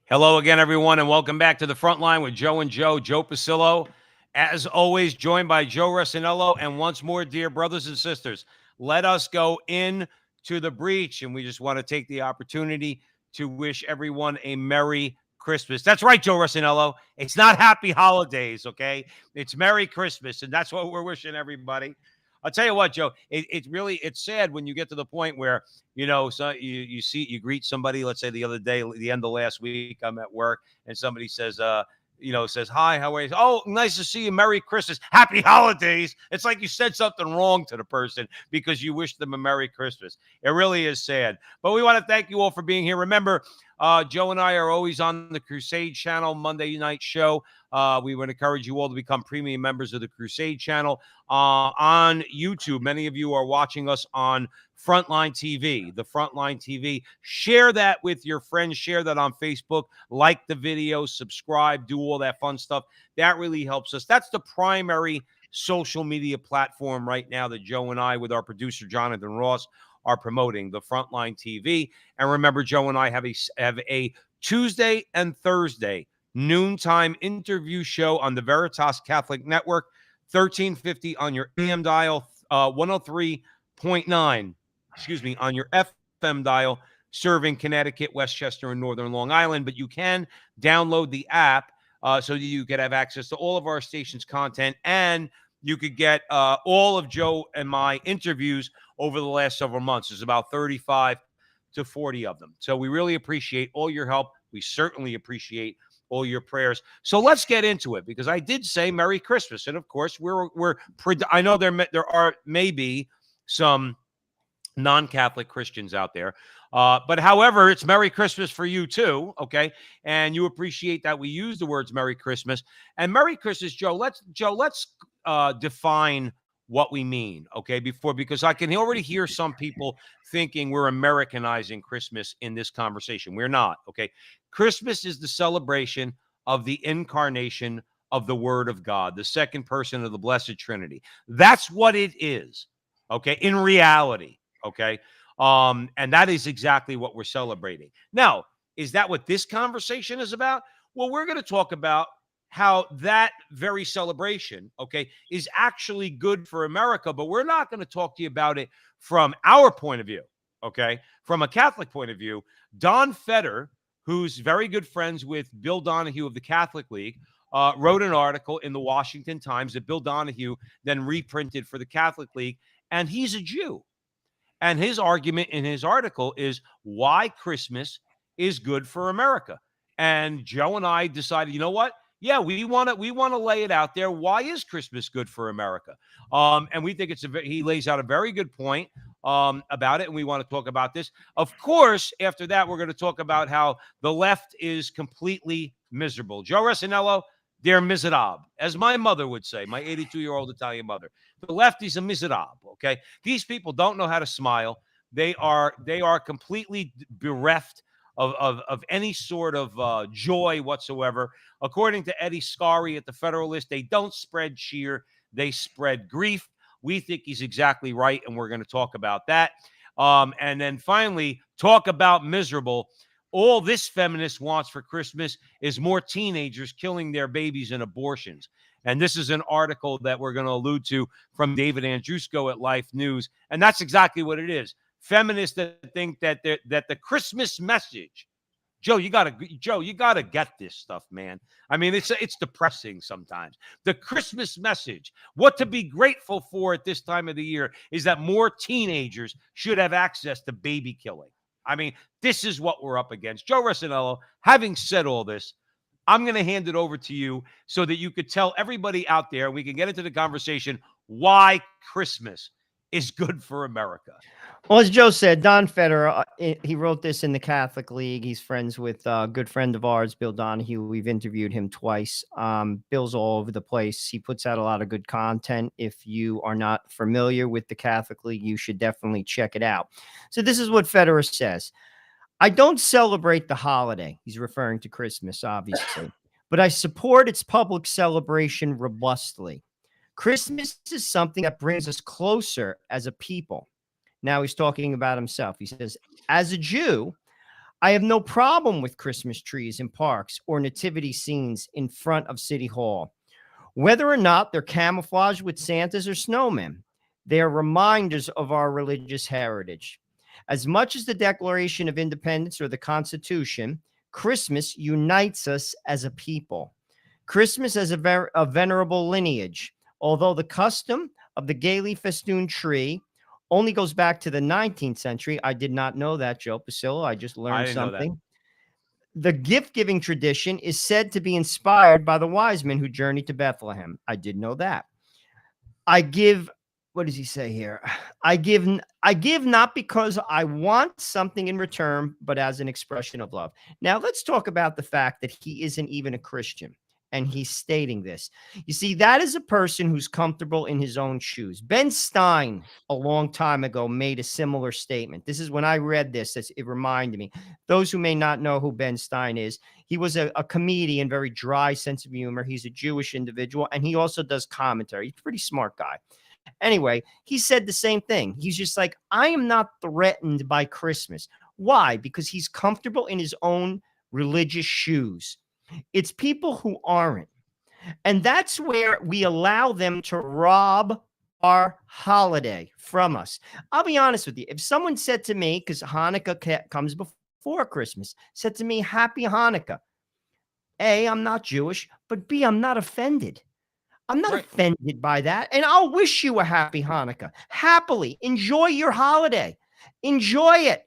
Hello again, everyone, and welcome back to the Frontline with Joe and Joe Pasillo. As always, joined by Joe Ressinello. And once more, dear brothers and sisters, let us go in to the breach. And we just want to take the opportunity to wish everyone a Merry Christmas. That's right, Joe Ressinello. It's not Happy Holidays, okay? It's Merry Christmas, and that's what we're wishing everybody. I'll tell you what, Joe, it's sad when you get to the point where, so you greet somebody, let's say the other day, the end of last week, I'm at work and somebody says, says, hi, how are you? Oh, nice to see you. Merry Christmas. Happy holidays. It's like you said something wrong to the person because you wished them a Merry Christmas. It really is sad. But we want to thank you all for being here. Remember, Joe and I are always on the Crusade channel, Monday night show. We would encourage you all to become premium members of the Crusade channel on YouTube. Many of you are watching us on Frontline TV, the Frontline TV. Share that with your friends. Share that on Facebook. Like the video, subscribe, do all that fun stuff. That really helps us. That's the primary social media platform right now that Joe and I, with our producer, Jonathan Ross, are promoting, the Frontline TV. And remember, Joe and I have a Tuesday and Thursday noontime interview show on the Veritas Catholic Network, 1350 on your AM dial, 103.9, on your FM dial, serving Connecticut, Westchester, and Northern Long Island. But you can download the app so that you can have access to all of our station's content, and you could get all of Joe and my interviews over the last several months. There's about 35 to 40 of them. So we really appreciate all your help. We certainly appreciate all your prayers. So let's get into it, because I did say Merry Christmas. And of course, I know there are maybe some non-Catholic Christians out there. But however, it's Merry Christmas for you too, okay? And you appreciate that we use the words Merry Christmas. And Merry Christmas, Joe, let's define what we mean, okay, because I can already hear some people thinking we're Americanizing Christmas in this conversation. We're not, okay? Christmas is the celebration of the incarnation of the Word of God, the second person of the Blessed Trinity. That's what it is, okay, in reality, okay? And that is exactly what we're celebrating. Now, is that what this conversation is about? Well, we're going to talk about how that very celebration, okay, is actually good for America, but we're not going to talk to you about it from our point of view, okay? From a Catholic point of view, Don Feder, who's very good friends with Bill Donahue of the Catholic League, wrote an article in the Washington Times that Bill Donahue then reprinted for the Catholic League, and he's a Jew. And his argument in his article is why Christmas is good for America. And Joe and I decided, you know what? Yeah, we want to lay it out there. Why is Christmas good for America? And we think he lays out a very good point about it, and we want to talk about this. Of course, after that, we're going to talk about how the left is completely miserable. Joe Ressinello, they're miserable, as my mother would say, my 82-year-old Italian mother. The left is a miserable, okay? These people don't know how to smile. They are completely bereft of any sort of joy whatsoever. According to Eddie Scarry at the Federalist, they don't spread cheer, they spread grief. We think he's exactly right, and we're going to talk about that. And then finally, talk about miserable. All this feminist wants for Christmas is more teenagers killing their babies in abortions. And this is an article that we're going to allude to from David Andrusko at Life News. And that's exactly what it is. Feminists that think that the Christmas message, Joe, you gotta get this stuff, man. I mean, it's depressing sometimes. The Christmas message, what to be grateful for at this time of the year, is that more teenagers should have access to baby killing. I mean, this is what we're up against. Joe Ressinello, having said all this, I'm going to hand it over to you so that you could tell everybody out there, we can get into the conversation, why Christmas is good for America. Well, as Joe said, Don Feder, he wrote this in the Catholic League. He's friends with a good friend of ours, Bill Donahue. We've interviewed him twice. Bill's all over the place. He puts out a lot of good content. If you are not familiar with the Catholic League, you should definitely check it out. So this is what Federer says. I don't celebrate the holiday. He's referring to Christmas, obviously, but I support its public celebration robustly. Christmas is something that brings us closer as a people. Now he's talking about himself. He says, as a Jew, I have no problem with Christmas trees in parks or nativity scenes in front of City Hall, whether or not they're camouflaged with Santas or snowmen. They are reminders of our religious heritage. As much as the Declaration of Independence or the Constitution, Christmas unites us as a people. Christmas has a venerable lineage, although the custom of the gaily festooned tree only goes back to the 19th century. I did not know that, Joe Pasillo. I just I learned didn't know that. something. The gift-giving tradition is said to be inspired by the wise men who journeyed to Bethlehem. I did know that. I give, what does he say here? I give not because I want something in return, but as an expression of love. Now let's talk about the fact that he isn't even a Christian. And he's stating this. You see, that is a person who's comfortable in his own shoes. Ben Stein, a long time ago, made a similar statement. This is when I read this, it reminded me. Those who may not know who Ben Stein is, he was a comedian, very dry sense of humor. He's a Jewish individual, and he also does commentary. He's a pretty smart guy. Anyway, he said the same thing. He's just like, I am not threatened by Christmas. Why? Because he's comfortable in his own religious shoes. It's people who aren't. And that's where we allow them to rob our holiday from us. I'll be honest with you. If someone said to me, because Hanukkah comes before Christmas, said to me, Happy Hanukkah. A, I'm not Jewish, but B, I'm not offended. I'm not offended by that. And I'll wish you a happy Hanukkah. Happily enjoy your holiday. Enjoy it.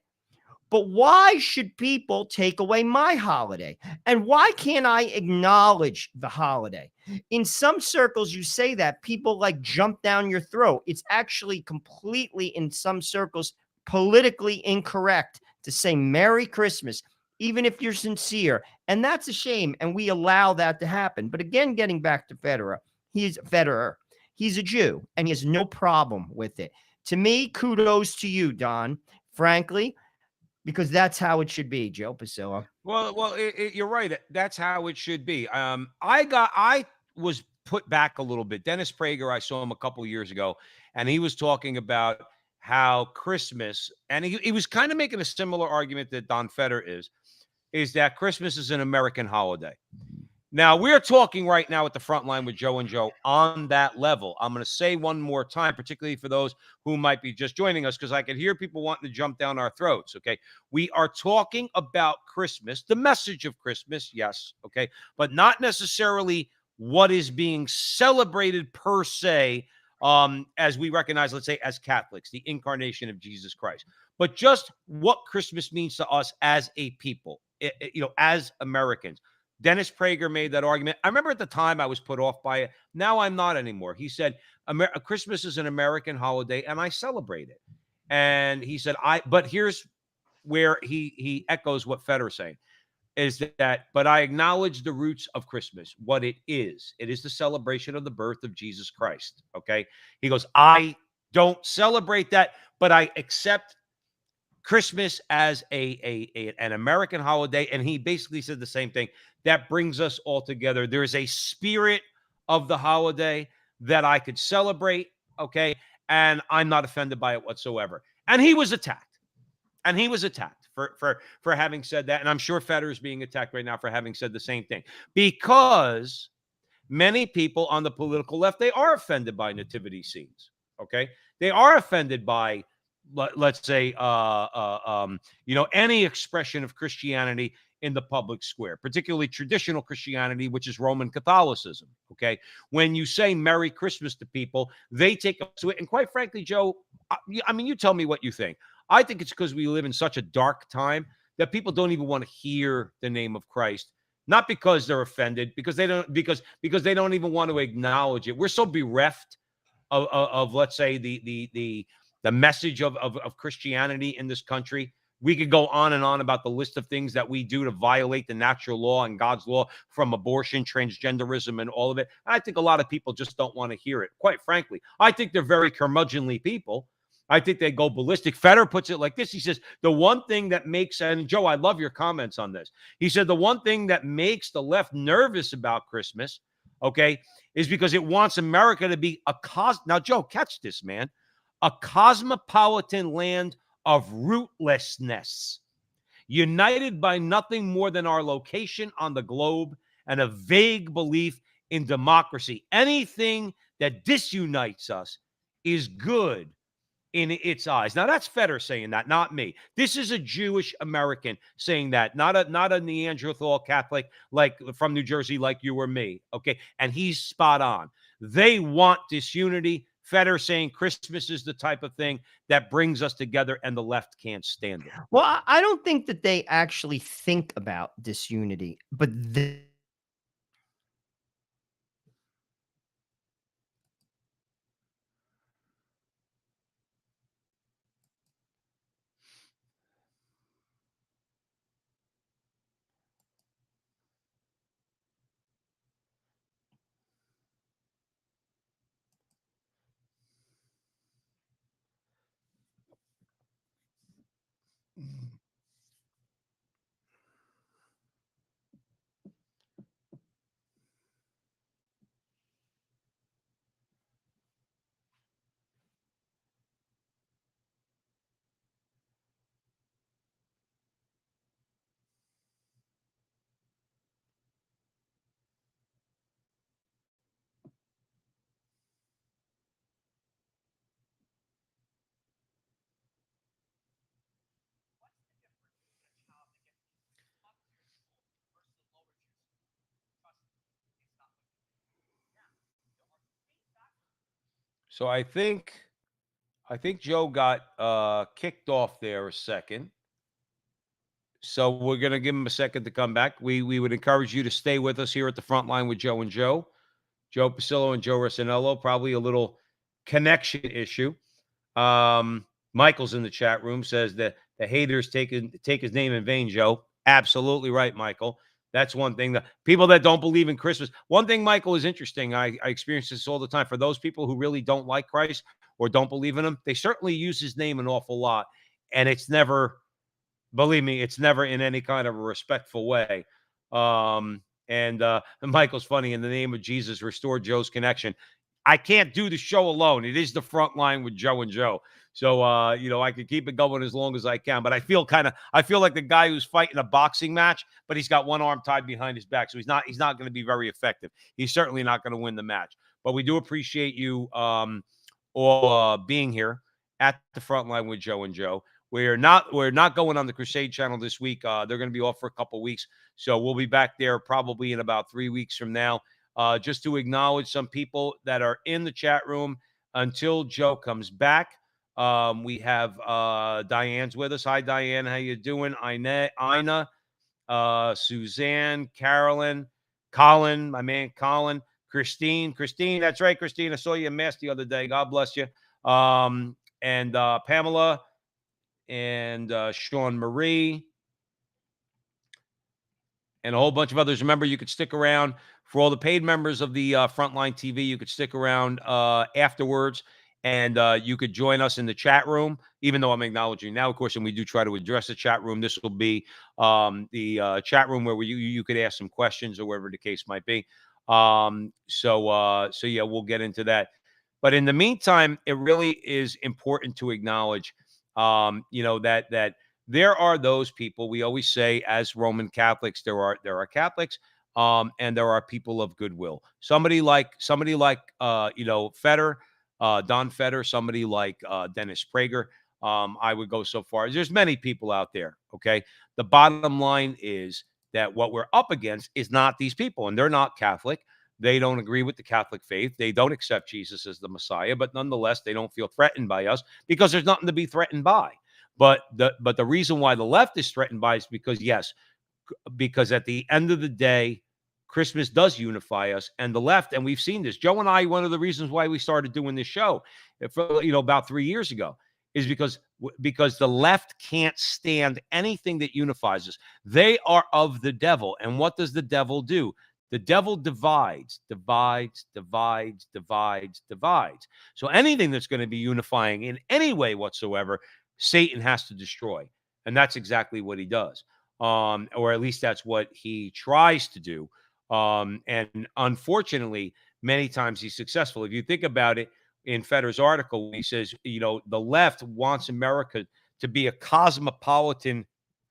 But why should people take away my holiday? And why can't I acknowledge the holiday? In some circles, you say that people like jump down your throat. It's actually completely, in some circles, politically incorrect to say Merry Christmas, even if you're sincere. And that's a shame. And we allow that to happen. But again, getting back to Federer, he's a Jew and he has no problem with it. To me, kudos to you, Don. Frankly, because that's how it should be, Joe Pasillo. Well, you're right. That's how it should be. I was put back a little bit. Dennis Prager, I saw him a couple of years ago, and he was talking about how Christmas, and he was kind of making a similar argument that Don Feder is that Christmas is an American holiday. Now, we're talking right now at the front line with Joe and Joe on that level. I'm going to say one more time, particularly for those who might be just joining us, because I could hear people wanting to jump down our throats, okay? We are talking about Christmas, the message of Christmas, yes, okay, but not necessarily what is being celebrated per se, as we recognize, let's say, as Catholics, the incarnation of Jesus Christ, but just what Christmas means to us as a people, as Americans. Dennis Prager made that argument. I remember at the time I was put off by it. Now I'm not anymore. He said, Christmas is an American holiday and I celebrate it. And he said, but here's where he echoes what Federer's saying is but I acknowledge the roots of Christmas, what it is. It is the celebration of the birth of Jesus Christ. Okay. He goes, I don't celebrate that, but I accept Christmas as an American holiday. And he basically said the same thing. That brings us all together. There's a spirit of the holiday that I could celebrate, okay? And I'm not offended by it whatsoever. And he was attacked. And he was attacked for having said that. And I'm sure Federer is being attacked right now for having said the same thing. Because many people on the political left, they are offended by nativity scenes, okay? They are offended by, let's say, any expression of Christianity in the public square, particularly traditional Christianity, which is Roman Catholicism. Okay. When you say Merry Christmas to people, they take up to it. And quite frankly, Joe, I mean, you tell me what you think. I think it's because we live in such a dark time that people don't even want to hear the name of Christ. Not because they're offended, because they don't even want to acknowledge it. We're so bereft of let's say the message of Christianity in this country. We could go on and on about the list of things that we do to violate the natural law and God's law, from abortion, transgenderism, and all of it. I think a lot of people just don't want to hear it. Quite frankly, I think they're very curmudgeonly people. I think they go ballistic. Feder puts it like this. He says, the one thing that makes, and Joe, I love your comments on this. He said, the one thing that makes the left nervous about Christmas, okay, is because it wants America to be now, Joe, catch this, man, a cosmopolitan land of rootlessness, united by nothing more than our location on the globe and a vague belief in democracy. Anything that disunites us is good in its eyes. Now that's Feder saying that, not me. This is a Jewish American saying that, not a Neanderthal Catholic like from New Jersey, like you or me. Okay, and he's spot on. They want disunity. Feder saying Christmas is the type of thing that brings us together, and the left can't stand it. Well, I don't think that they actually think about disunity, but So I think Joe got kicked off there a second. So we're gonna give him a second to come back. We would encourage you to stay with us here at the front line with Joe and Joe. Joe Pasillo and Joe Rossinello. Probably a little connection issue. Michael's in the chat room, says that the haters take his name in vain, Joe. Absolutely right, Michael. That's one thing. The people that don't believe in Christmas. One thing, Michael, is interesting. I experience this all the time. For those people who really don't like Christ or don't believe in him, they certainly use his name an awful lot. And it's never, believe me, it's never in any kind of a respectful way. And Michael's funny. In the name of Jesus, restore Joe's connection. I can't do the show alone. It is the front line with Joe and Joe. So I could keep it going as long as I can. But I feel like the guy who's fighting a boxing match, but he's got one arm tied behind his back. So he's not going to be very effective. He's certainly not going to win the match. But we do appreciate you all being here at the front line with Joe and Joe. We're not going on the Crusade channel this week. They're going to be off for a couple weeks. So we'll be back there probably in about 3 weeks from now. Just to acknowledge some people that are in the chat room until Joe comes back. We have Diane's with us. Hi, Diane. How you doing? Ina, Suzanne, Carolyn, Colin, my man Colin, Christine, that's right, Christine. I saw you in Mass the other day. God bless you. And Pamela and Sean Marie and a whole bunch of others. Remember, you could stick around for all the paid members of the Frontline TV. You could stick around afterwards, and you could join us in the chat room, even though I'm acknowledging now, of course, and we do try to address the chat room. This will be the chat room where you could ask some questions or whatever the case might be. So yeah, we'll get into that. But in the meantime, it really is important to acknowledge, that there are those people. We always say, as Roman Catholics, there are Catholics, and there are people of goodwill. Somebody like Feder, Don Feder, somebody like Dennis Prager. I would go so far. There's many people out there. Okay, the bottom line is that what we're up against is not these people, and they're not Catholic. They don't agree with the Catholic faith. They don't accept Jesus as the Messiah, but nonetheless, they don't feel threatened by us because there's nothing to be threatened by. But the reason why the left is threatened by is because at the end of the day, Christmas does unify us, and the left, and we've seen this. Joe and I, one of the reasons why we started doing this show, about 3 years ago, is because the left can't stand anything that unifies us. They are of the devil, and what does the devil do? The devil divides, divides, divides, divides, divides. So anything that's going to be unifying in any way whatsoever, Satan has to destroy. And that's exactly what he does. Or at least that's what he tries to do. And unfortunately, many times he's successful. If you think about it, in Fetter's article, he says, the left wants America to be a cosmopolitan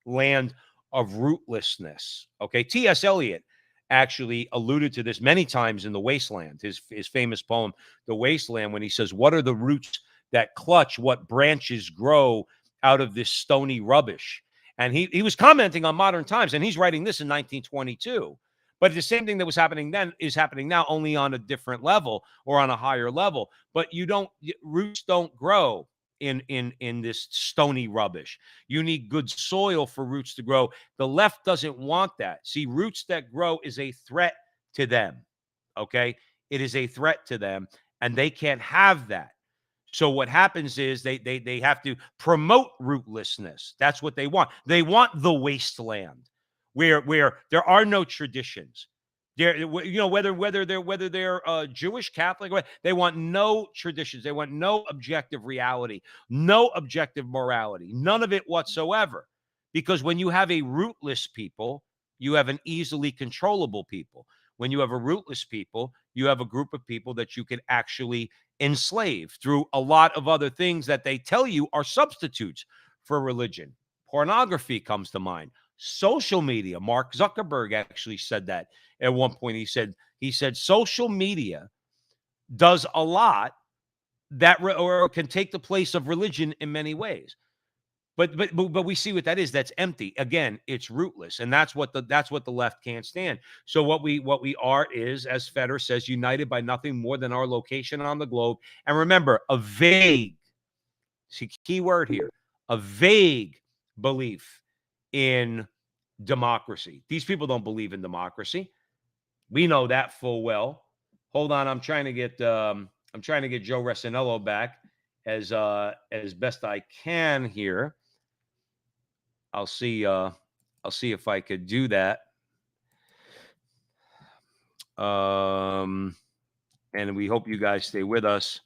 land of rootlessness. Okay. T.S. Eliot actually alluded to this many times in The Wasteland, his famous poem, The Wasteland, when he says, what are the roots that clutch what branches grow out of this stony rubbish? And he was commenting on modern times, and he's writing this in 1922. But the same thing that was happening then is happening now, only on a different level or on a higher level. But roots don't grow in this stony rubbish. You need good soil for roots to grow. The left doesn't want that. See, roots that grow is a threat to them. Okay? It is a threat to them, and they can't have that. So what happens is they have to promote rootlessness. That's what they want. They want the wasteland where there are no traditions. Whether they're Jewish, Catholic, they want no traditions. They want no objective reality, no objective morality, none of it whatsoever. Because when you have a rootless people, you have an easily controllable people. When you have a rootless people, you have a group of people that you can actually enslave through a lot of other things that they tell you are substitutes for religion. Pornography comes to mind. Social media. Mark Zuckerberg actually said that at one point. He said social media does a lot that or can take the place of religion in many ways. But we see what that is. That's empty. Again, it's rootless, and that's what the left can't stand. So what we are is, as Fetter says, united by nothing more than our location on the globe. And remember, a vague, see, key word here, a vague belief in democracy. These people don't believe in democracy. We know that full well. Hold on, I'm trying to get Joe Resinello back as best I can here. I'll see if I could do that. And we hope you guys stay with us.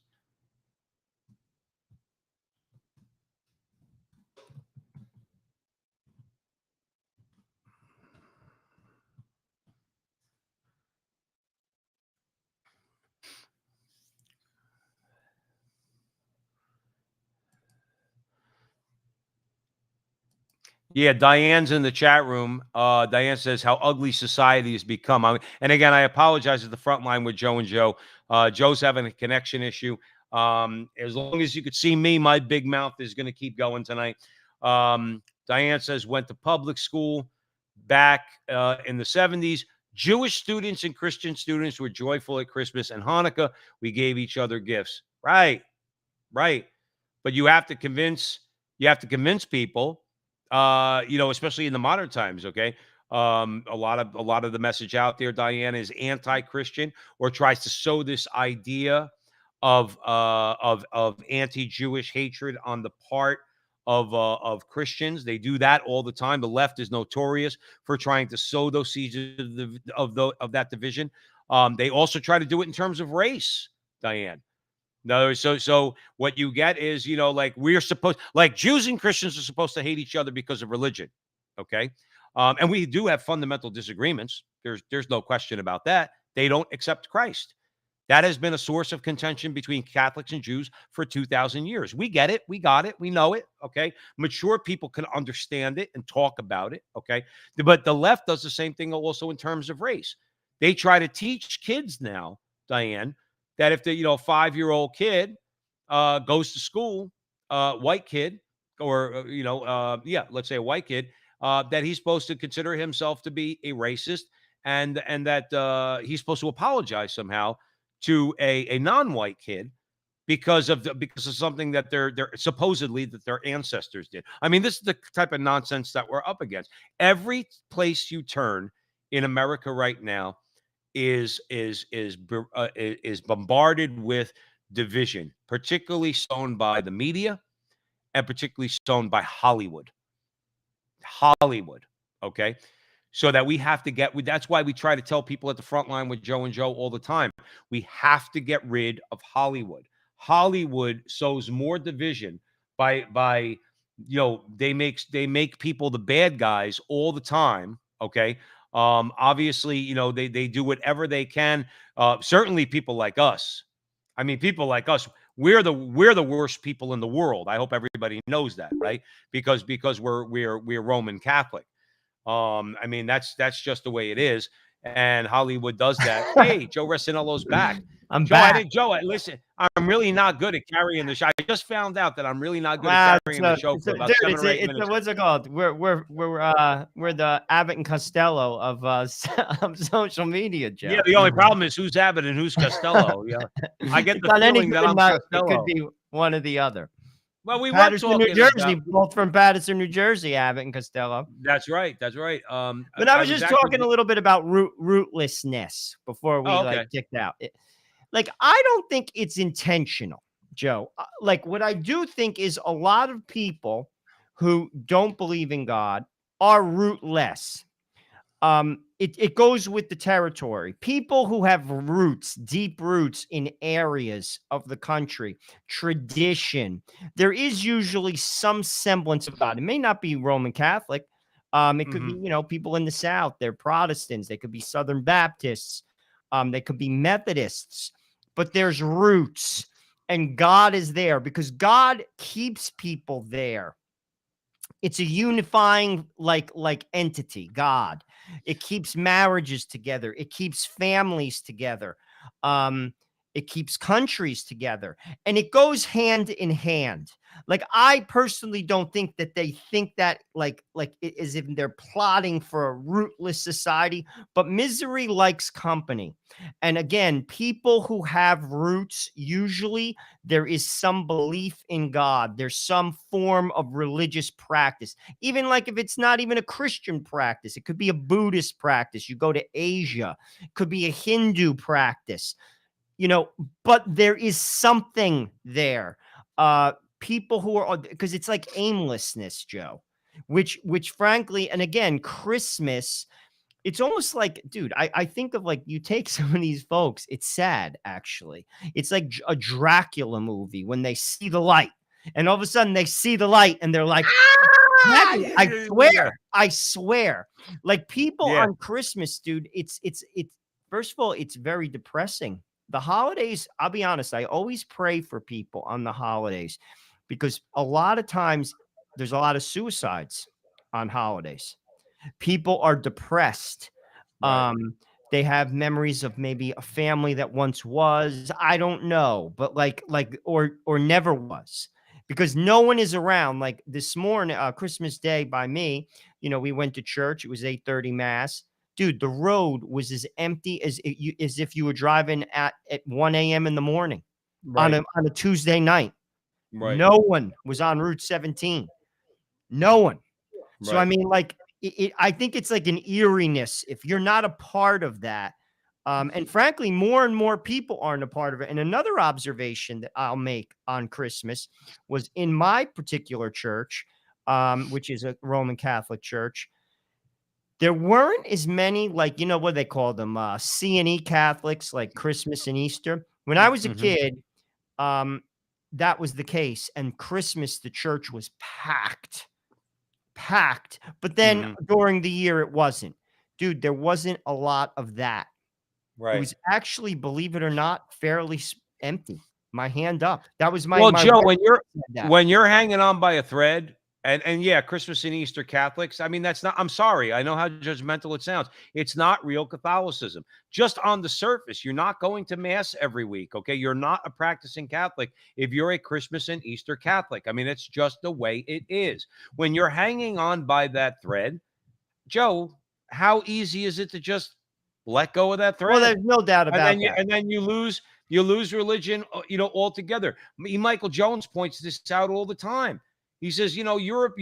Yeah, Diane's in the chat room. Diane says how ugly society has become. And again, I apologize at the front line with Joe and Joe. Joe's having a connection issue. As long as you could see me, my big mouth is going to keep going tonight. Diane says went to public school back in the 70s. Jewish students and Christian students were joyful at Christmas and Hanukkah. We gave each other gifts. Right. But you have to convince people, especially in the modern times. Okay. A lot of the message out there, Diana, is anti-Christian or tries to sow this idea of anti-Jewish hatred on the part of Christians. They do that all the time. The left is notorious for trying to sow those seeds of that division. They also try to do it in terms of race, Diane. No, so what you get is, like Jews and Christians are supposed to hate each other because of religion. Okay. And we do have fundamental disagreements. There's no question about that. They don't accept Christ. That has been a source of contention between Catholics and Jews for 2,000 years. We get it. We got it. We know it. Okay. Mature people can understand it and talk about it. Okay. But the left does the same thing also in terms of race. They try to teach kids now, Diane, that if the 5-year-old kid goes to school, white kid, or let's say a white kid, that he's supposed to consider himself to be a racist, and that he's supposed to apologize somehow to a non-white kid because of something that they're supposedly that their ancestors did. I mean, this is the type of nonsense that we're up against. Every place you turn in America right now is bombarded with division, particularly sown by the media and particularly sown by Hollywood. Okay. so that we have to get, that's why we try to tell people at the front line with Joe and Joe all the time, we have to get rid of Hollywood. Hollywood sows more division by they make people the bad guys all the time. Okay. Obviously, they do whatever they can. Certainly people like us. I mean, people like us, we're the worst people in the world. I hope everybody knows that, right? Because we're Roman Catholic. I mean, that's just the way it is. And Hollywood does that. Hey, Joe Resinello's back. I'm Joe, back. Listen, I'm really not good at carrying the show. I just found out that I'm really not good Wow, at carrying the show for about dude, 7 or 8 minutes. what's it called? We're the Abbott and Costello of of social media, Joe. Yeah, the only problem is who's Abbott and who's Costello. Yeah, I get It's the on any feeling that given I'm night, it Costello. could be one or the other. Well, we were Patterson, New talking Jersey, about. both from Patterson, New Jersey, Abbott and Costello. That's right. That's right. But I was was just actually. talking a little bit about rootlessness before we Oh, okay. like kicked out. Like, I don't think it's intentional, Joe. Like, what I do think is a lot of people who don't believe in God are rootless. It goes with the territory. People who have roots, deep roots in areas of the country, tradition, there is usually some semblance of God. It may not be Roman Catholic. It could be, people in the South. They're Protestants. They could be Southern Baptists. They could be Methodists. But there's roots, and God is there because God keeps people there. It's a unifying like entity, God. It keeps marriages together. It keeps families together. It keeps countries together, and it goes hand in hand. Like, I personally don't think that they think that like as if they're plotting for a rootless society, but misery likes company. And again, people who have roots, usually there is some belief in God. There's some form of religious practice. Even like if it's not even a Christian practice, it could be a Buddhist practice. You go to Asia, it could be a Hindu practice. But there is something there. People who are, because it's like aimlessness, Joe, which frankly, and again, Christmas, it's almost like, dude, I think of, like, you take some of these folks, it's sad, actually. It's like a Dracula movie when they see the light, and all of a sudden they see the light and they're like, I swear, like, people Yeah. on Christmas, dude, it's first of all, it's very depressing. The holidays, I'll be honest, I always pray for people on the holidays because a lot of times there's a lot of suicides on holidays. People are depressed. Right. They have memories of maybe a family that once was, I don't know, but or never was, because no one is around. Like this morning, Christmas Day by me, we went to church. It was 8:30 mass. Dude, the road was as empty as if you were driving at 1 a.m. in the morning on Right. a Tuesday night. Right. No one was on Route 17. No one. So, I Right. mean, like, I think it's like an eeriness if you're not a part of that. And frankly, more and more people aren't a part of it. And another observation that I'll make on Christmas was in my particular church, which is a Roman Catholic church. There weren't as many, like, what they call them, C&E Catholics, like Christmas and Easter. When I was a kid, that was the case. And Christmas, the church was packed. But then during the year, it wasn't. Dude, there wasn't a lot of that. It was actually, believe it or not, fairly empty. My hand up. That was my. Well, my Joe, wife said that. when you're hanging on by a thread, and yeah, Christmas and Easter Catholics, I mean, that's not, I'm sorry, I know how judgmental it sounds. It's not real Catholicism. Just on the surface, you're not going to mass every week, okay? You're not a practicing Catholic if you're a Christmas and Easter Catholic. I mean, it's just the way it is. When you're hanging on by that thread, Joe, how easy is it to just let go of that thread? Well, there's no doubt about that. And then you lose religion, altogether. Michael Jones points this out all the time. He says, Europe,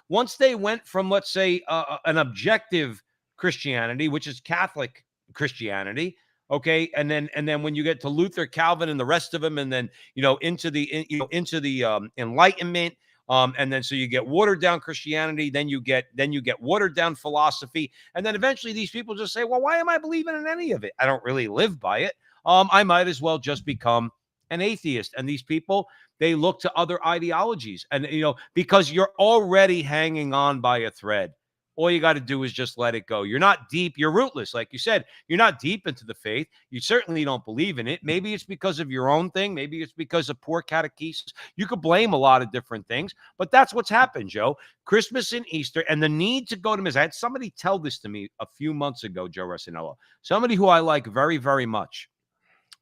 once they went from, let's say, an objective Christianity, which is Catholic Christianity, okay, and then when you get to Luther, Calvin, and the rest of them, and then into the Enlightenment, And then so you get watered down Christianity, then you get watered down philosophy, and then eventually these people just say, well, why am I believing in any of it? I don't really live by it. I might as well just become an atheist. And these people, they look to other ideologies, and because you're already hanging on by a thread. All you got to do is just let it go. You're not deep. You're rootless. Like you said, you're not deep into the faith. You certainly don't believe in it. Maybe it's because of your own thing. Maybe it's because of poor catechesis. You could blame a lot of different things, but that's what's happened, Joe. Christmas and Easter and the need to go to Mass. I had somebody tell this to me a few months ago, Joe Rossinello, somebody who I like very, very much,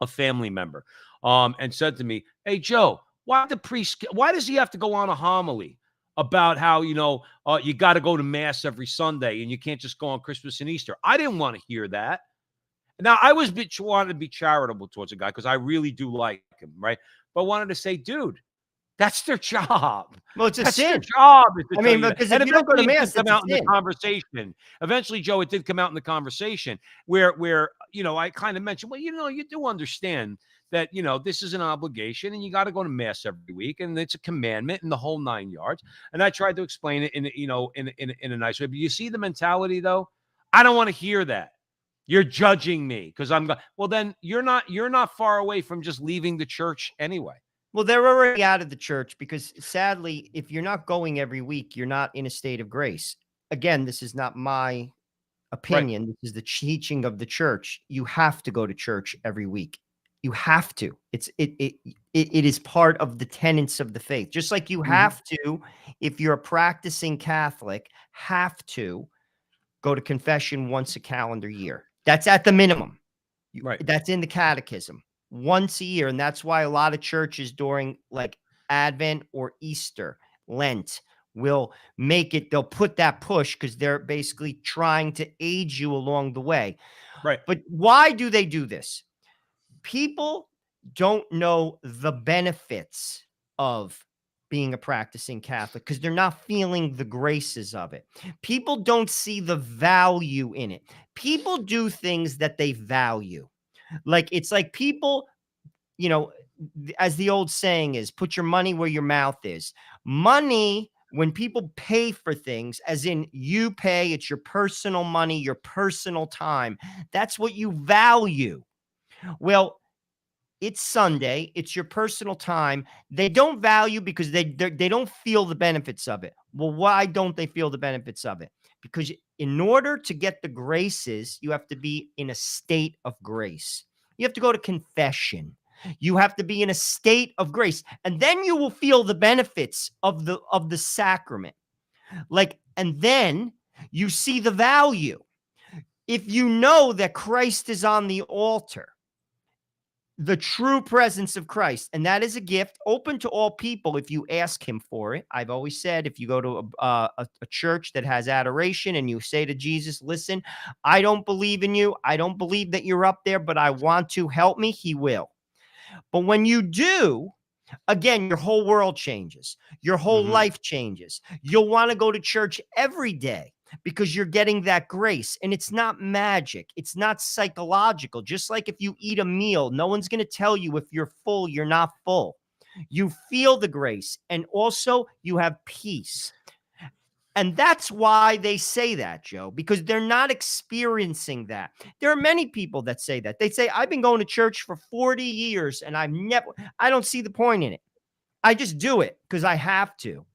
a family member, and said to me, hey, Joe, why does he have to go on a homily about how, you got to go to Mass every Sunday and you can't just go on Christmas and Easter? I didn't want to hear that. Now, I wanted to be charitable towards a guy because I really do like him, right? But wanted to say, dude, that's their job. Well, it's a That's sin. their job. I mean, because if you don't go to Mass, it did come out in the conversation. Eventually, Joe, it did come out in the conversation where I kind of mentioned, well, you do understand that, this is an obligation and you got to go to Mass every week and it's a commandment and the whole 9 yards. And I tried to explain it in a nice way. But you see the mentality, though? I don't want to hear that. You're judging me because well, then you're not far away from just leaving the church anyway. Well, they're already out of the church because sadly, if you're not going every week, you're not in a state of grace. Again, this is not my opinion. Right. This is the teaching of the church. You have to go to church every week. You have to. It is part of the tenets of the faith. Just like you have to, if you're a practicing Catholic, have to go to confession once a calendar year. That's at the minimum. Right. That's in the catechism. Once a year. And that's why a lot of churches during like Advent or Easter, Lent, will make it, they'll put that push because they're basically trying to aid you along the way. Right. But why do they do this? People don't know the benefits of being a practicing Catholic because they're not feeling the graces of it. People don't see the value in it. People do things that they value. Like, it's like people, as the old saying is, put your money where your mouth is. Money, when people pay for things, as in you pay, it's your personal money, your personal time. That's what you value. Well, it's Sunday. It's your personal time. They don't value because they don't feel the benefits of it. Well, why don't they feel the benefits of it? Because in order to get the graces, you have to be in a state of grace. You have to go to confession. You have to be in a state of grace, and then you will feel the benefits of the sacrament. And then you see the value. If you know that Christ is on the altar, the true presence of Christ, and that is a gift open to all people if you ask him for it. I've always said, if you go to a church that has adoration and you say to Jesus, listen, I don't believe in you. I don't believe that you're up there, but I want to, help me. He will. But when you do, again, your whole world changes. Your whole life changes. You'll want to go to church every day because you're getting that grace. And it's not magic. It's not psychological. Just like if you eat a meal, no one's going to tell you if you're full, you're not full. You feel the grace. And also you have peace. And that's why they say that, Joe, because they're not experiencing that. There are many people that say that. They say, I've been going to church for 40 years and I don't see the point in it. I just do it because I have to.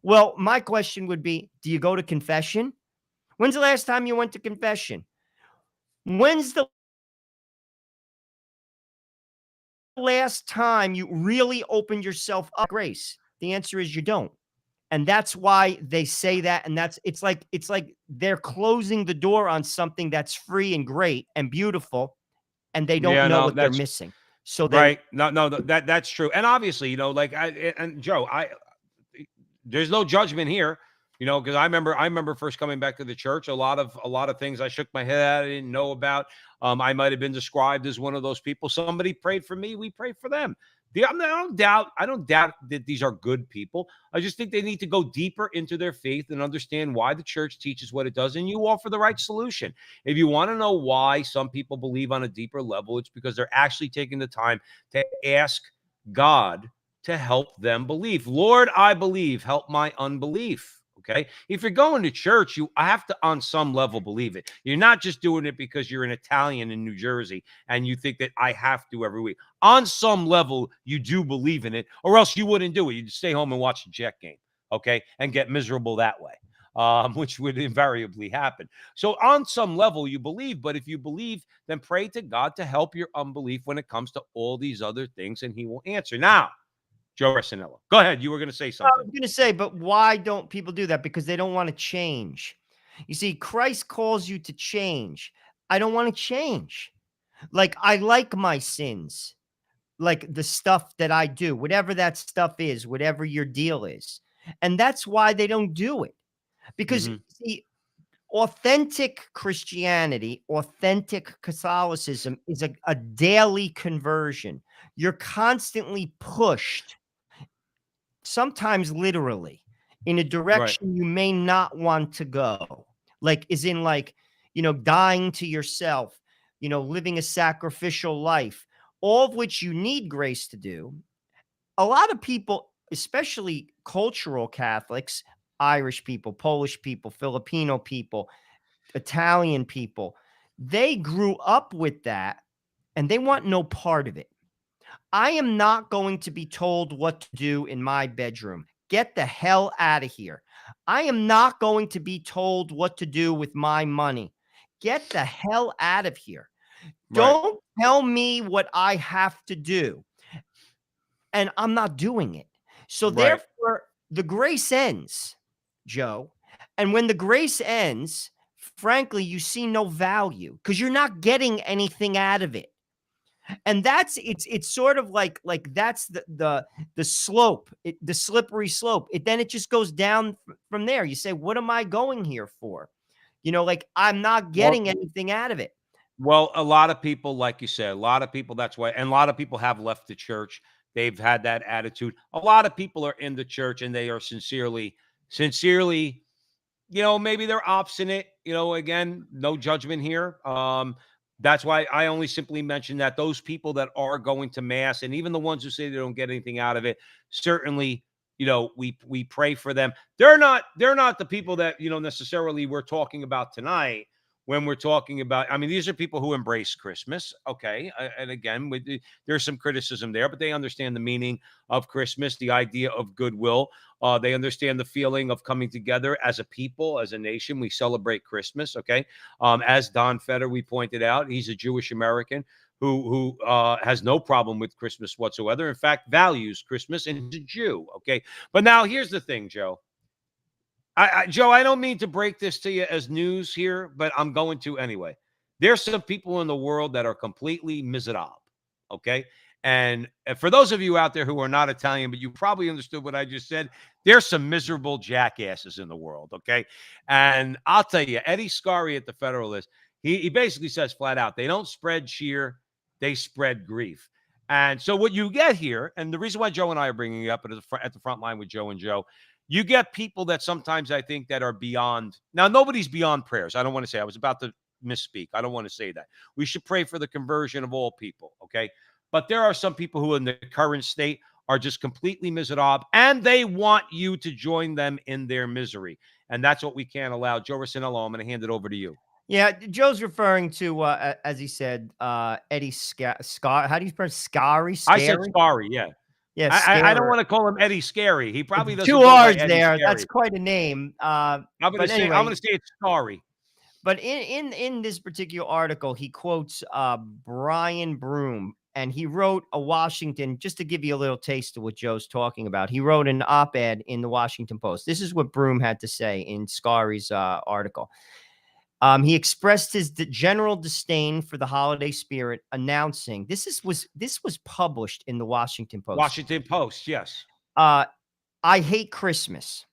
Well, my question would be, do you go to confession? When's the last time you went to confession? When's the last time you really opened yourself up to grace? The answer is you don't. And that's why they say that. And it's like they're closing the door on something that's free and great and beautiful, and they don't know what they're missing. So right. No, that's true. And obviously, Joe, there's no judgment here, because I remember first coming back to the church, a lot of things I shook my head at, I didn't know about. I might have been described as one of those people. Somebody prayed for me. We prayed for them. I don't doubt that these are good people. I just think they need to go deeper into their faith and understand why the church teaches what it does, and you offer the right solution. If you want to know why some people believe on a deeper level, it's because they're actually taking the time to ask God to help them believe. Lord, I believe, help my unbelief. Okay. If you're going to church, you have to, on some level, believe it. You're not just doing it because you're an Italian in New Jersey and you think that I have to every week. On some level, you do believe in it, or else you wouldn't do it. You'd stay home and watch the Jet game, okay, and get miserable that way, which would invariably happen. So, on some level, you believe, but if you believe, then pray to God to help your unbelief when it comes to all these other things, and He will answer. Now, Joe Arsenello, go ahead. You were going to say I something. was going to say, but why don't people do that? Because they don't want to change. You see, Christ calls you to change. I don't want to change. Like, I like my sins, like the stuff that I do, whatever that stuff is, whatever your deal is. And that's why they don't do it. Because, Hmm. see, authentic Christianity, authentic Catholicism is a daily conversion. You're constantly pushed, sometimes literally, in a Right, direction you may not want to go. Like, is in like, dying to yourself, living a sacrificial life, all of which you need grace to do. A lot of people, especially cultural Catholics, Irish people, Polish people, Filipino people, Italian people, they grew up with that and they want no part of it. I am not going to be told what to do in my bedroom. Get the hell out of here. I am not going to be told what to do with my money. Get the hell out of here. right, Don't tell me what I have to do. And I'm not doing it. So right, therefore, the grace ends, Joe. And when the grace ends, frankly, you see no value because you're not getting anything out of it. And it's sort of like that's the slope, the slippery slope. It just goes down from there. You say, what am I going here for? Like, I'm not well, getting anything out of it. a lot of people, like you said, a lot of people, that's why, and a lot of people have left the church. They've had that attitude. A lot of people are in the church and they are sincerely, maybe they're obstinate, again, no judgment here. That's why I only simply mention that those people that are going to mass, and even the ones who say they don't get anything out of it, certainly, we pray for them. They're not the people that, necessarily we're talking about tonight when we're talking about. I mean, these are people who embrace Christmas, okay, and again, there's some criticism there, but they understand the meaning of Christmas, the idea of goodwill. They understand the feeling of coming together as a people, as a nation. We celebrate Christmas, okay? As Don Feder, we pointed out, he's a Jewish American who has no problem with Christmas whatsoever. In fact, values Christmas, and he's a Jew, okay? But now here's the thing, Joe. Joe, I don't mean to break this to you as news here, but I'm going to anyway. There's some people in the world that are completely miserable, okay? And for those of you out there who are not Italian, but you probably understood what I just said, there's some miserable jackasses in the world, okay? And I'll tell you, Eddie Scarry at the Federalist, he basically says flat out, they don't spread cheer, they spread grief. And so what you get here, and the reason why Joe and I are bringing it up at the front line with Joe and Joe, you get people that sometimes I think that are beyond. Now, nobody's beyond prayers. I don't want to say. I was about to misspeak. I don't want to say that. We should pray for the conversion of all people, okay? But there are some people who in the current state are just completely miserable, and they want you to join them in their misery. And that's what we can't allow. Joe Rossinello, I'm going to hand it over to you. Yeah, Joe's referring to, as he said, Eddie Scar. How do you pronounce Scary? I said Scary? sorry, yeah. Yeah, I don't Scary. want to call him Eddie Scary. He probably Two doesn't go by R's Eddie there. That's Scary. quite a name. But I'm going anyway, to say it's sorry. but in this particular article, he quotes Brian Broom, and he wrote a Washington. Just to give you a little taste of what Joe's talking about, he wrote an op-ed in the Washington Post. This is what Broom had to say in Scary's article. He expressed his general disdain for the holiday spirit, announcing this was published in the Washington Post. Washington Post, yes. Uh, I hate Christmas.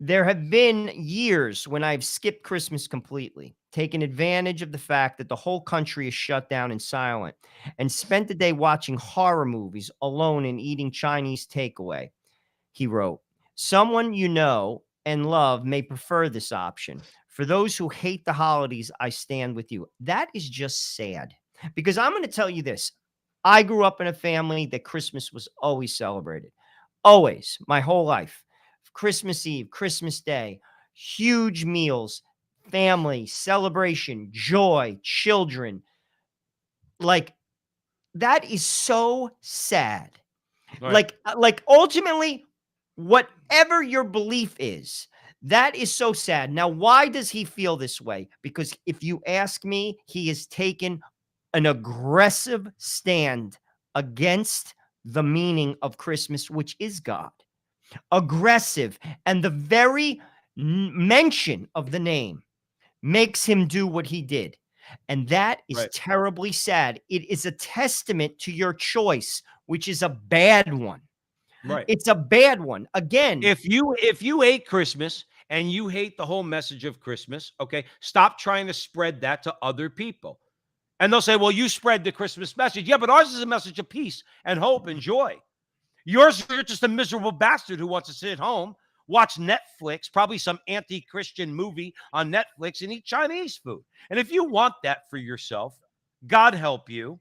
There have been years when I've skipped Christmas completely, taken advantage of the fact that the whole country is shut down and silent, and spent the day watching horror movies alone and eating Chinese takeaway. He wrote, someone you know and love may prefer this option. For those who hate the holidays, I stand with you. That is just sad because I'm going to tell you this. I grew up in a family that Christmas was always celebrated. Always, my whole life. Christmas Eve, Christmas Day, huge meals, family, celebration, joy, children. Like, that is so sad. Right. Like ultimately, whatever your belief is, that is so sad. Now, why does he feel this way? Because if you ask me, he has taken an aggressive stand against the meaning of Christmas, which is God. Aggressive. And the very mention of the name makes him do what he did. And that is Right. terribly sad. It is a testament to your choice, which is a bad one. Right. It's a bad one. Again, If you hate Christmas and you hate the whole message of Christmas, okay, stop trying to spread that to other people. And they'll say, well, you spread the Christmas message. Yeah, but ours is a message of peace and hope and joy. Yours, you're just a miserable bastard who wants to sit at home, watch Netflix, probably some anti-Christian movie on Netflix, and eat Chinese food. And if you want that for yourself, God help you.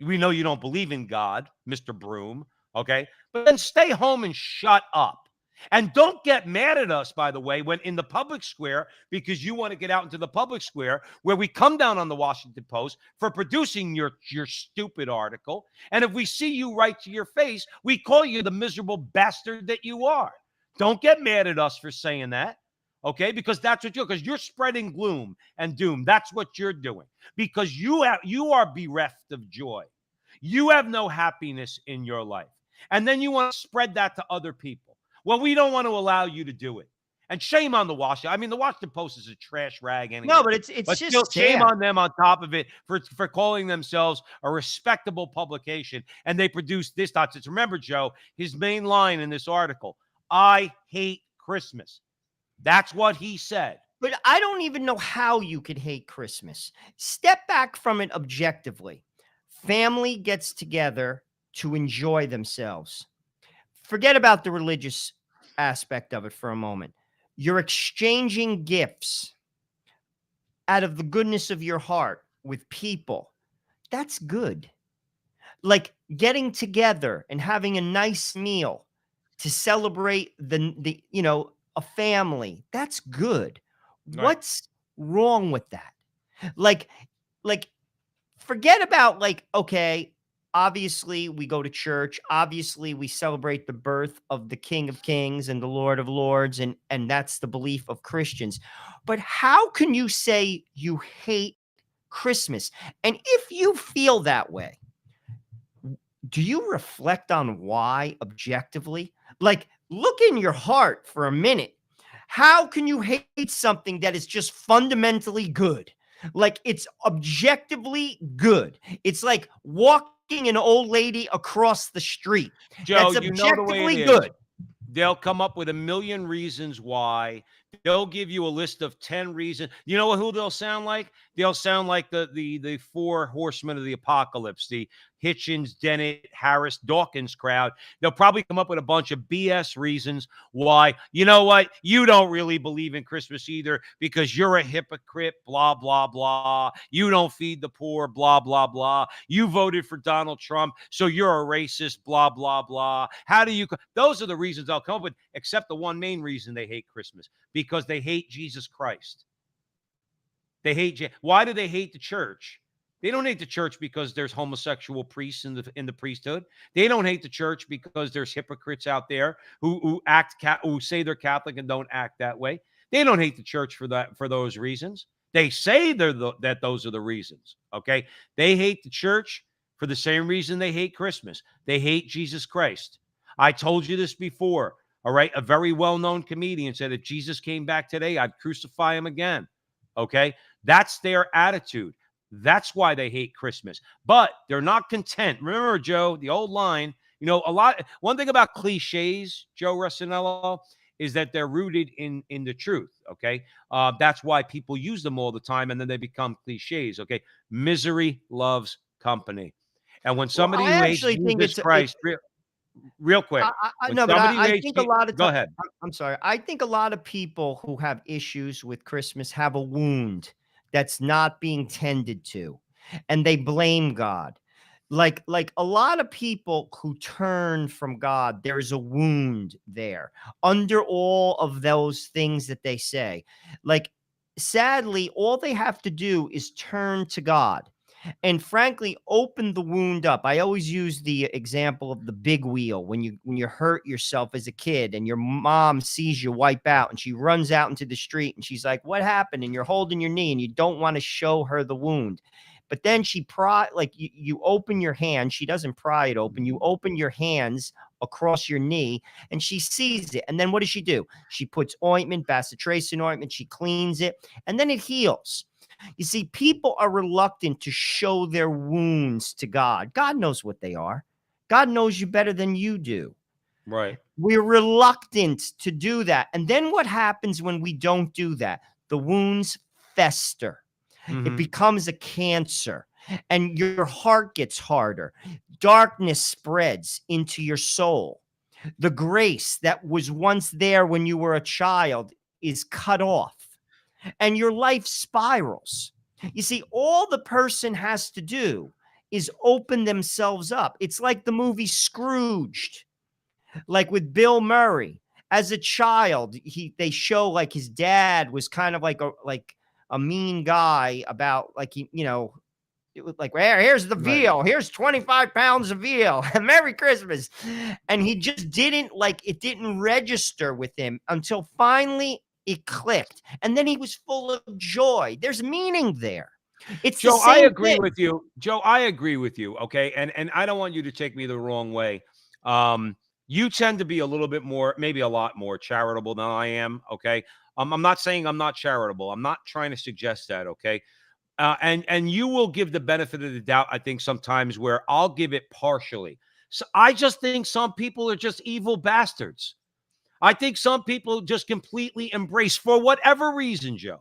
We know you don't believe in God, Mr. Broom, okay? But then stay home and shut up. And don't get mad at us, by the way, when in the public square, because you want to get out into the public square where we come down on the Washington Post for producing your stupid article. And if we see you right to your face, we call you the miserable bastard that you are. Don't get mad at us for saying that, okay? Because that's what because you're spreading gloom and doom. That's what you're doing because you are bereft of joy. You have no happiness in your life. And then you want to spread that to other people. Well, we don't want to allow you to do it. And shame on the Washington. I mean, the Washington Post is a trash rag anyway. no, but it's But just still, shame sad. on them on top of it for calling themselves a respectable publication. And they produced this nonsense. Remember, Joe, his main line in this article, I hate Christmas. That's what he said. But I don't even know how you could hate Christmas. Step back from it objectively. Family gets together to enjoy themselves. Forget about the religious aspect of it for a moment. You're exchanging gifts out of the goodness of your heart with people. That's good. Like getting together and having a nice meal to celebrate the a family. That's good. Right. What's wrong with that? Like like forget about okay, obviously we go to church, obviously we celebrate the birth of the King of Kings and the Lord of Lords, and that's the belief of Christians. But how can you say you hate Christmas? And if you feel that way, do you reflect on why objectively? Like, look in your heart for a minute. How can you hate something that is just fundamentally good? Like, it's objectively good. It's like walking an old lady across the street. Joe, That's you know the way it objectively is. good. They'll come up with a million reasons why. They'll give you a list of 10 reasons. You know who they'll sound like? They'll sound like the four horsemen of the apocalypse, the Hitchens, Dennett, Harris, Dawkins crowd. They'll probably come up with a bunch of BS reasons why, you know what? You don't really believe in Christmas either because you're a hypocrite, blah, blah, blah. You don't feed the poor, blah, blah, blah. You voted for Donald Trump, so you're a racist, blah, blah, blah. How do you? Those are the reasons I'll come up with, except the one main reason they hate Christmas, because they hate Jesus Christ. They hate. Why do they hate the church? They don't hate the church because there's homosexual priests in the priesthood. They don't hate the church because there's hypocrites out there who say they're Catholic and don't act that way. They don't hate the church for those reasons. They say that those are the reasons. Okay, they hate the church for the same reason they hate Christmas. They hate Jesus Christ. I told you this before. All right, a very well-known comedian said, if Jesus came back today, I'd crucify him again. Okay, that's their attitude. That's why they hate Christmas. But they're not content. Remember, Joe, the old line, one thing about cliches, Joe Rossinello, is that they're rooted in the truth. Okay. That's why people use them all the time and then they become cliches. Okay. Misery loves company. And when Well, somebody I who hates actually think Jesus it's Christ, real quick, I when no, but somebody who I hates think a lot of go times. ahead. I'm sorry. I think a lot of people who have issues with Christmas have a wound that's not being tended to, and they blame God. Like a lot of people who turn from God, there is a wound there under all of those things that they say. Like, sadly, all they have to do is turn to God and frankly open the wound up. I always use the example of the big wheel. When you hurt yourself as a kid and your mom sees you wipe out and she runs out into the street and she's like, what happened? And you're holding your knee and you don't want to show her the wound. But then you open your hand. She doesn't pry it open. You open your hands across your knee and she sees it. And then what does she do? She puts ointment, bacitracin ointment. She cleans it and then it heals. You see, people are reluctant to show their wounds to God. God knows what they are. God knows you better than you do. Right. We're reluctant to do that. And then what happens when we don't do that? The wounds fester. It becomes a cancer and your heart gets harder. Darkness spreads into your soul. The grace that was once there when you were a child is cut off and your life spirals. You see, all the person has to do is open themselves up. It's like the movie Scrooged, like with Bill Murray. As a child, they show like his dad was kind of like a mean guy about like it was like, well, here's the veal. Right. Here's 25 pounds of veal. Merry Christmas. And he just it didn't register with him until finally it clicked. And then he was full of joy. There's meaning there. It's Joe, the same I agree thing. with you. Joe, I agree with you. Okay. And I don't want you to take me the wrong way. You tend to be a little bit more, maybe a lot more charitable than I am. Okay. I'm not saying I'm not charitable. I'm not trying to suggest that. Okay. And you will give the benefit of the doubt, I think, sometimes where I'll give it partially. So I just think some people are just evil bastards. I think some people just completely embrace, for whatever reason, Joe.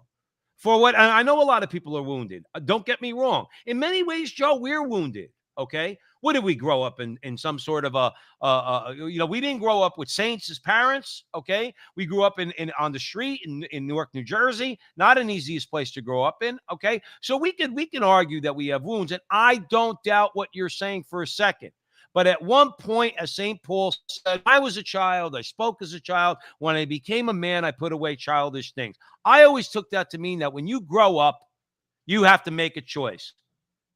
For what, and I know a lot of people are wounded. Don't get me wrong. In many ways, Joe, we're wounded. Okay. What did we grow up in some sort of we didn't grow up with saints as parents. Okay. We grew up on the street in Newark, New Jersey, not an easiest place to grow up in. Okay. So we can argue that we have wounds. And I don't doubt what you're saying for a second. But at one point, as St. Paul said, I was a child. I spoke as a child. When I became a man, I put away childish things. I always took that to mean that when you grow up, you have to make a choice.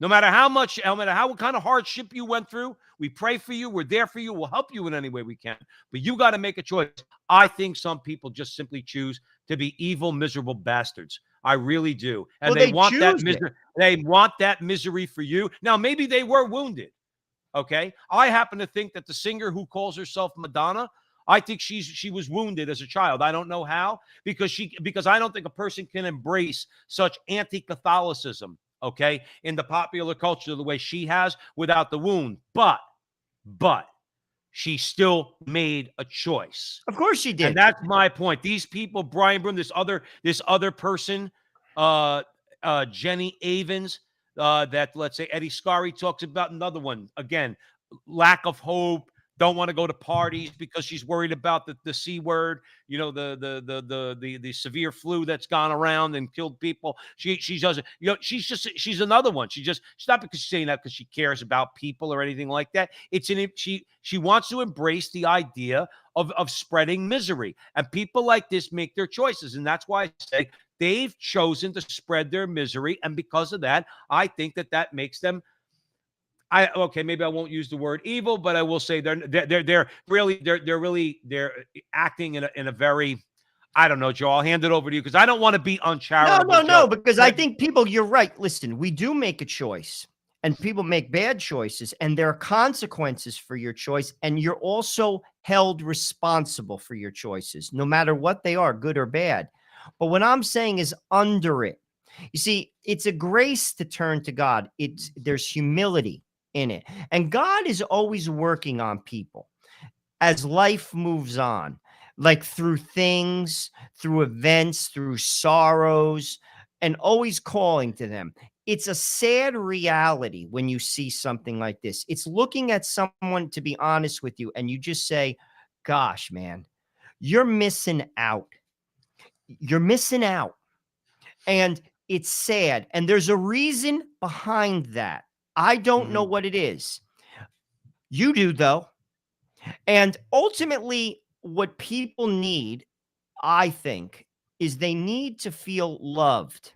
No matter how kind of hardship you went through, we pray for you. We're there for you. We'll help you in any way we can. But you got to make a choice. I think some people just simply choose to be evil, miserable bastards. I really do. And Well, they want that choose it. misery. They want that misery for you. Now, maybe they were wounded. Okay. I happen to think that the singer who calls herself Madonna, I think she was wounded as a child. I don't know how, because I don't think a person can embrace such anti-Catholicism, okay, in the popular culture the way she has without the wound. But she still made a choice. Of course she did. And that's my point. These people, Brian Broom, this other person, Jenny Avens, that, let's say, Eddie Scarry talks about, another one, again, lack of hope, don't want to go to parties because she's worried about the C word, the severe flu that's gone around and killed people. She doesn't, she's another one. She's not because she's saying that because she cares about people or anything like that. She wants to embrace the idea of spreading misery, and people like this make their choices. And that's why I say they've chosen to spread their misery. And because of that, I think that makes them, maybe I won't use the word evil, but I will say they're acting in a very, I don't know, Joe, I'll hand it over to you because I don't want to be uncharitable. No, because I think people, you're right. Listen, we do make a choice and people make bad choices and there are consequences for your choice. And you're also held responsible for your choices, no matter what they are, good or bad. But what I'm saying is under it. You see, it's a grace to turn to God. There's humility in it. And God is always working on people as life moves on, like through things, through events, through sorrows, and always calling to them. It's a sad reality when you see something like this. It's looking at someone, to be honest with you, and you just say, gosh, man, you're missing out. You're missing out. And it's sad. And there's a reason behind that. I don't know Mhm. what it is. You do, though. And ultimately, what people need, I think, is they need to feel loved.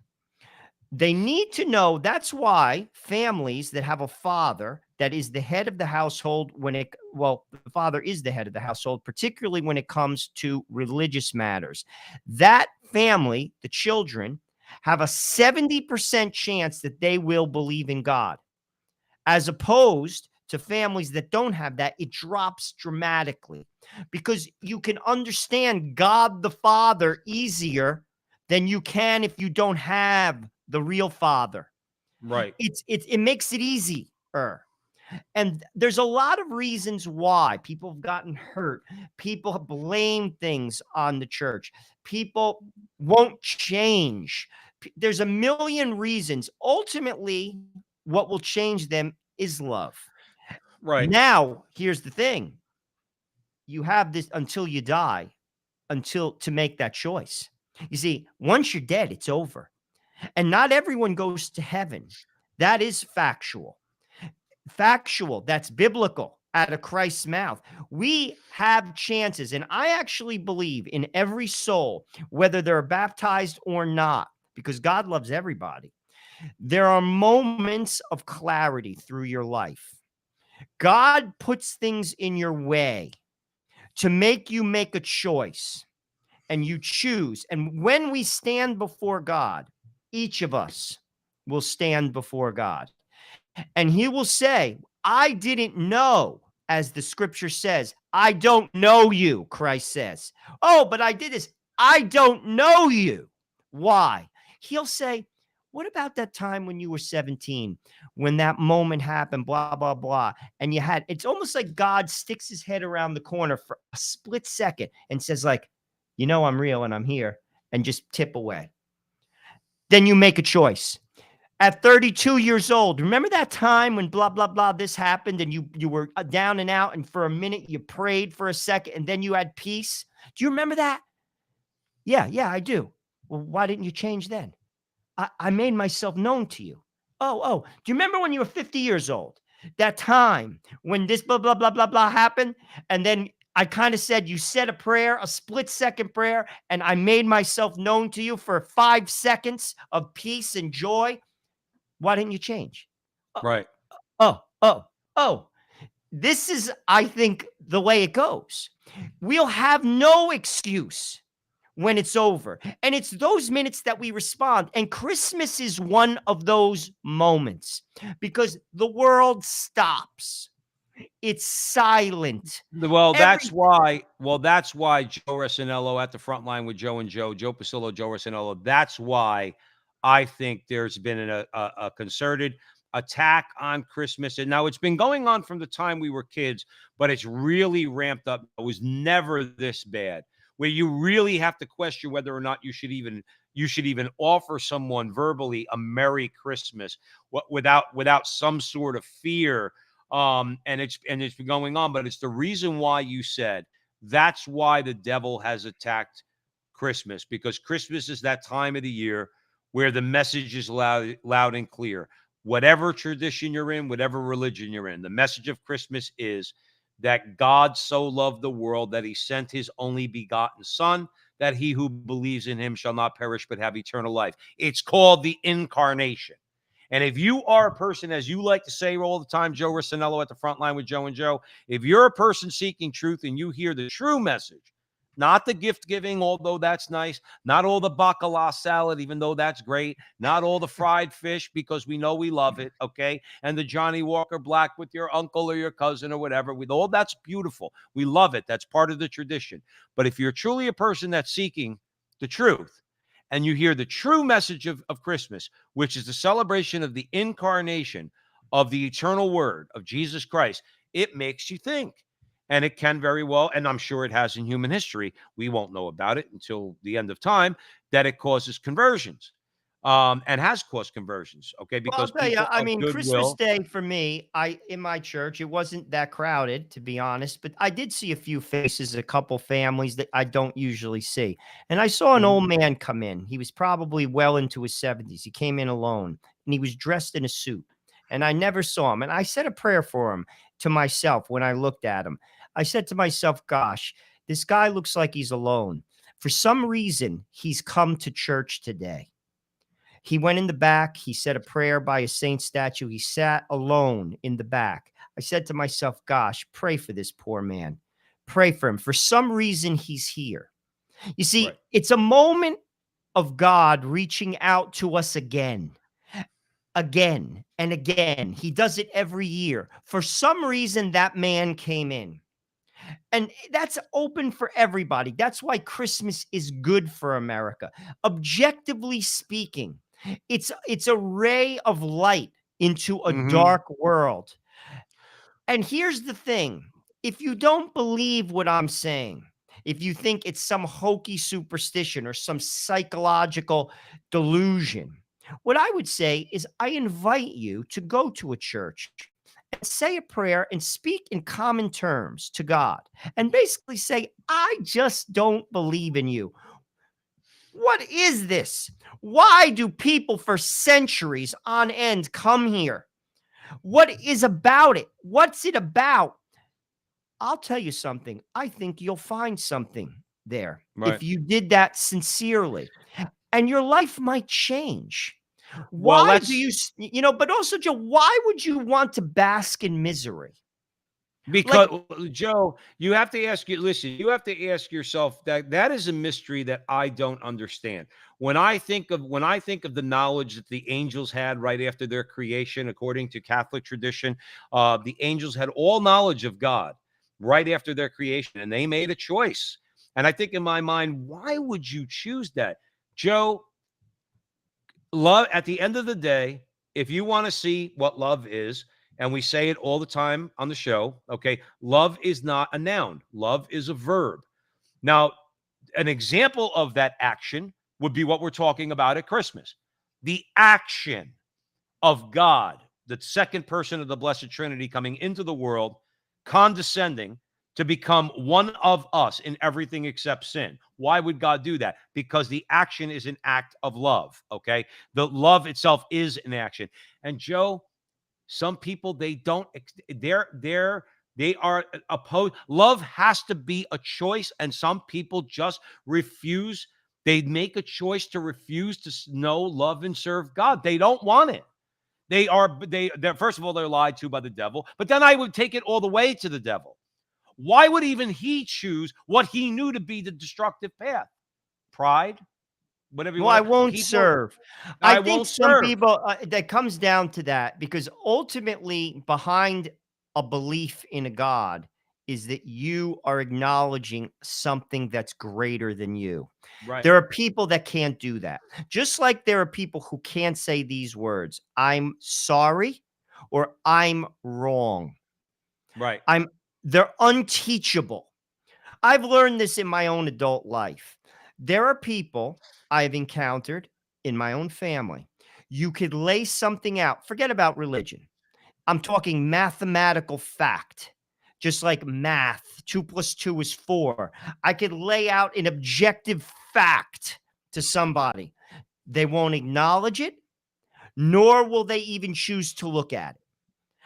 They need to know that's why families that have a father that is the head of the household the father is the head of the household, particularly when it comes to religious matters. That family, the children, have a 70% chance that they will believe in God, as opposed to families that don't have that. It drops dramatically because you can understand God the Father easier than you can if you don't have the real Father. Right. It makes it easier. And there's a lot of reasons why people have gotten hurt. People blame things on the church. People won't change. There's a million reasons. Ultimately, what will change them is love. Right. Now, here's the thing. You have this until you die, until to make that choice. You see, once you're dead, it's over. And not everyone goes to heaven. That is factual. Factual. That's biblical out of Christ's mouth. We have chances. And I actually believe in every soul, whether they're baptized or not, because God loves everybody. There are moments of clarity through your life. God puts things in your way to make you make a choice, and you choose. And when we stand before God, each of us will stand before God. And he will say, I didn't know, as the scripture says, I don't know you, Christ says. Oh, but I did this. I don't know you. Why? He'll say, what about that time when you were 17, when that moment happened, blah, blah, blah. And it's almost like God sticks his head around the corner for a split second and says, like, I'm real and I'm here, and just tip away. Then you make a choice at 32 years old. Remember that time when blah, blah, blah, this happened and you were down and out, and for a minute you prayed for a second and then you had peace? Do you remember that? Yeah, I do. Well, why didn't you change then? I made myself known to you. Oh, do you remember when you were 50 years old? That time when this blah, blah, blah, blah, blah happened? And then I kind of said, you said a prayer, a split second prayer, and I made myself known to you for 5 seconds of peace and joy. Why didn't you change? Oh, Right. oh, oh, oh. This is, I think, the way it goes. We'll have no excuse when it's over. And it's those minutes that we respond. And Christmas is one of those moments because the world stops. It's silent. Well, Every that's why Joe Resinello at the front line with Joe and Joe Pasillo, Joe Resinello. That's why I think there's been a concerted attack on Christmas. And now it's been going on from the time we were kids, but it's really ramped up. It was never this bad, where you really have to question whether or not you should even offer someone verbally a Merry Christmas without some sort of fear. And it's been going on, but it's the reason why you said that's why the devil has attacked Christmas, because Christmas is that time of the year where the message is loud and clear. Whatever tradition you're in, whatever religion you're in, the message of Christmas is that God so loved the world that he sent his only begotten son, that he who believes in him shall not perish but have eternal life. It's called the incarnation. And if you are a person, as you like to say all the time, Joe Resinello at the front line with Joe and Joe, if you're a person seeking truth and you hear the true message, not the gift giving, although that's nice, not all the bacala salad, even though that's great, not all the fried fish, because we know we love it, okay? And the Johnny Walker Black with your uncle or your cousin or whatever, with all that's beautiful. We love it. That's part of the tradition. But if you're truly a person that's seeking the truth, and you hear the true message of Christmas, which is the celebration of the incarnation of the eternal word of Jesus Christ, it makes you think. And it can very well, and I'm sure it has in human history, we won't know about it until the end of time, that it causes conversions, and has caused conversions, okay? Well, I'll Because tell you, people I of mean, Christmas goodwill. Day for me, in my church, it wasn't that crowded, to be honest, but I did see a few faces, a couple families that I don't usually see. And I saw an Mhm. old man come in. He was probably well into his 70s. He came in alone and he was dressed in a suit. and I never saw him. And I said a prayer for him to myself when I looked at him. I said to myself, gosh, this guy looks like he's alone. For some reason, he's come to church today. He went in the back. He said a prayer by a saint statue. He sat alone in the back. I said to myself, gosh, pray for this poor man. Pray for him. For some reason, he's here. You see, Right. it's a moment of God reaching out to us again and again. He does it every year. For some reason, that man came in. And that's open for everybody. That's why Christmas is good for America. Objectively speaking, it's a ray of light into a Mhm. dark world. And here's the thing. If you don't believe what I'm saying, if you think it's some hokey superstition or some psychological delusion, what I would say is I invite you to go to a church and say a prayer and speak in common terms to God and basically say, I just don't believe in you. What is this? Why do people for centuries on end come here? What is about it? What's it about? I'll tell you something. I think you'll find something there Right. if you did that sincerely, and your life might change. Well, Why do let's but also, Joe, why would you want to bask in misery? because Like, Joe, you have to ask you listen, you have to ask yourself that is a mystery that I don't understand. When I think of the knowledge that the angels had right after their creation, according to Catholic tradition, the angels had all knowledge of God right after their creation, and they made a choice. And I think in my mind, why would you choose that? Joe, love at the end of the day, if you want to see what love is, and we say it all the time on the show, okay, love is not a noun, love is a verb. Now, an example of that action would be what we're talking about at Christmas, the action of God, the second person of the Blessed Trinity, coming into the world, condescending to become one of us in everything except sin. Why would God do that? Because the action is an act of love, okay? The love itself is an action. And Joe, some people, they don't they are opposed. Love has to be a choice, and some people just refuse. They make a choice to refuse to know, love, and serve God. They don't want it. They're first of all, they're lied to by the devil, but then I would take it all the way to the devil. Why would even he choose what he knew to be the destructive path? Pride, whatever you well, I want to. won't People, serve. I I think won't some serve. people, that comes down to that, because ultimately, behind a belief in a God is that you are acknowledging something that's greater than you. Right, There are people that can't do that. Just like there are people who can't say these words, I'm sorry or I'm wrong. right. I'm They're unteachable. I've learned this in my own adult life. There are people I've encountered in my own family. You could lay something out, forget about religion. I'm talking mathematical fact, just like math. 2 + 2 is 4. I could lay out an objective fact to somebody. They won't acknowledge it, nor will they even choose to look at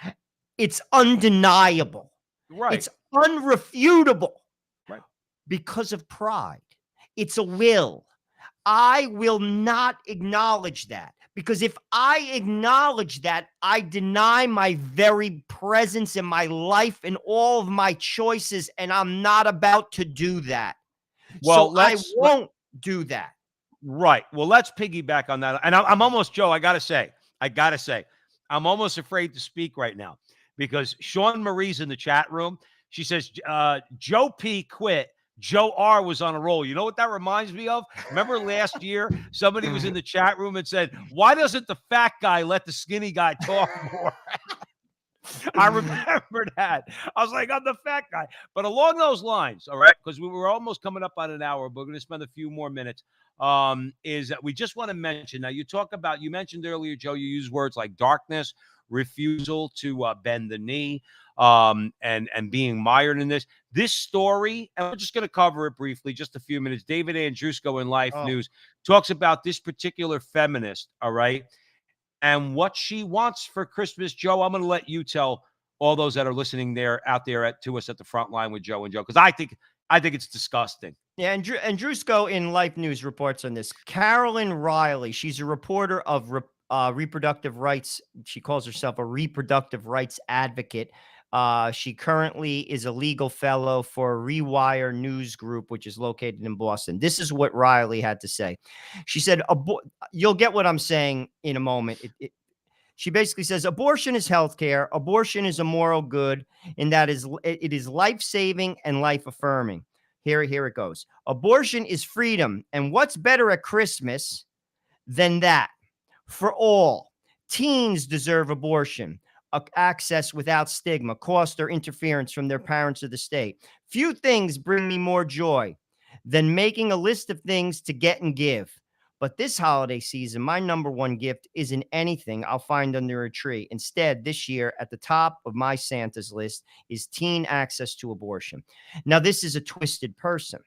it. It's undeniable, Right, it's unrefutable right. because of pride. It's a will. I will not acknowledge that, because if I acknowledge that, I deny my very presence in my life and all of my choices, and I'm not about to do that. Well, So I won't do that. right. Well, let's piggyback on that. And I'm almost, Joe, I gotta say, I'm almost afraid to speak right now because Sean Marie's in the chat room. She says, Joe P quit. Joe R was on a roll. You know what that reminds me of? Remember last year, somebody was in the chat room and said, why doesn't the fat guy let the skinny guy talk more? I remember that. I was like, I'm the fat guy. But along those lines, all right, because we were almost coming up on an hour, but we're going to spend a few more minutes. Is that we just want to mention now? You mentioned earlier, Joe. You use words like darkness, refusal to bend the knee, and being mired in this. This story, and we're just going to cover it briefly, just a few minutes. David Andrusko in Life Oh, News talks about this particular feminist. All right, And what she wants for Christmas, Joe, I'm going to let you tell all those that are listening out there to us at the front line with Joe and Joe, because I think it's disgusting. Yeah, and Drusco in Life News reports on this. Carolyn Riley, she's a reporter of reproductive rights. She calls herself a reproductive rights advocate. She currently is a legal fellow for Rewire News Group, which is located in Boston. This is what Riley had to say. She said, you'll get what I'm saying in a moment. She basically says abortion is healthcare. Abortion is a moral good, and it is life-saving and life-affirming. Here it goes. Abortion is freedom. And what's better at Christmas than that? For all. Teens deserve abortion, access without stigma, cost, or interference from their parents or the state. Few things bring me more joy than making a list of things to get and give. But this holiday season, my number one gift isn't anything I'll find under a tree. Instead, this year, at the top of my Santa's list is teen access to abortion. Now, this is a twisted person.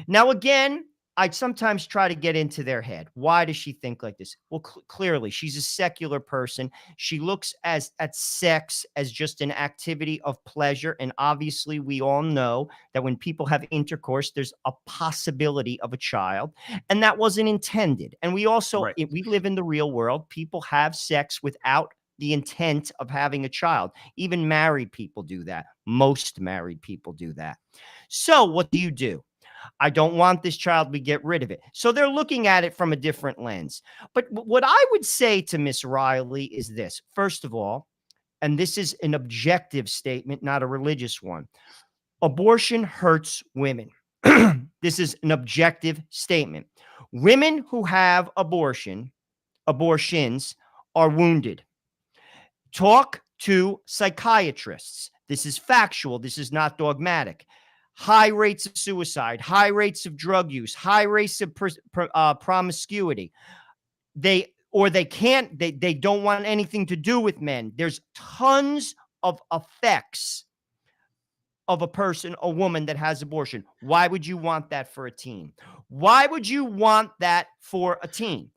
Now, again, I sometimes try to get into their head. Why does she think like this? Well, clearly, she's a secular person. She looks at sex as just an activity of pleasure. And obviously, we all know that when people have intercourse, there's a possibility of a child. And that wasn't intended. And we also, we live in the real world. People have sex without the intent of having a child. Even married people do that. Most married people do that. So what do? I don't want this child. We get rid of it. So they're looking at it from a different lens. But what I would say to Miss Riley is this. First of all, and this is an objective statement, not a religious one. Abortion hurts women. This is an objective statement. Women who have abortions are wounded. Talk to psychiatrists. This is factual. This is not dogmatic. High rates of suicide, high rates of drug use, high rates of promiscuity. They don't want anything to do with men. There's tons of effects of a woman that has abortion. Why would you want that for a teen? Why would you want that for a teen?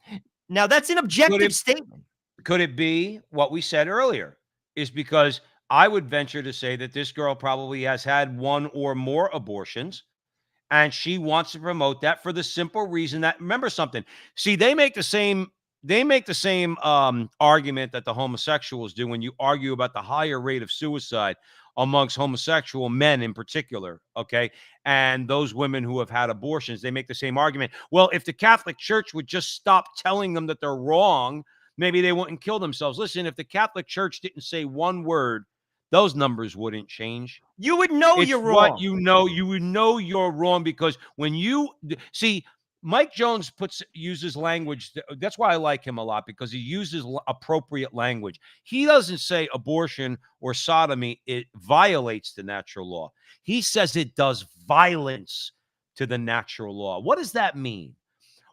Now, that's an objective statement. Could it be what we said earlier? Is because I would venture to say that this girl probably has had one or more abortions, and she wants to promote that for the simple reason that, remember something. See, they make the same argument that the homosexuals do when you argue about the higher rate of suicide amongst homosexual men in particular, okay? And those women who have had abortions, they make the same argument. Well, if the Catholic Church would just stop telling them that they're wrong, maybe they wouldn't kill themselves. Listen, if the Catholic Church didn't say one word, those numbers wouldn't change. You would know you're wrong. You would know you're wrong, because when you see, Mike Jones uses language. That's why I like him a lot, because he uses appropriate language. He doesn't say abortion or sodomy, it violates the natural law. He says it does violence to the natural law. What does that mean?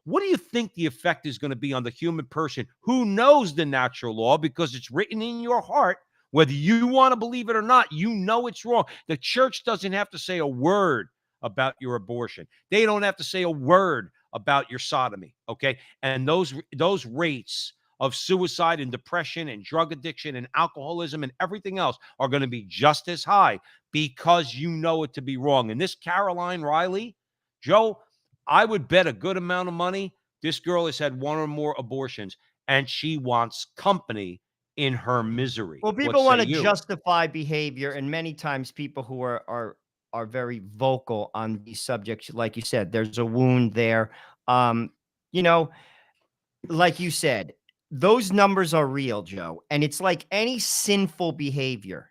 What do you think the effect is going to be on the human person who knows the natural law, because it's written in your heart? Whether you want to believe it or not, you know it's wrong. The church doesn't have to say a word about your abortion. They don't have to say a word about your sodomy, okay? And those rates of suicide and depression and drug addiction and alcoholism and everything else are going to be just as high, because you know it to be wrong. And this Caroline Riley, Joe, I would bet a good amount of money this girl has had one or more abortions, and she wants company in her misery. Well, people want to justify behavior, and many times people who are very vocal on these subjects, like you said, there's a wound there. Like you said, those numbers are real, Joe, and it's like any sinful behavior.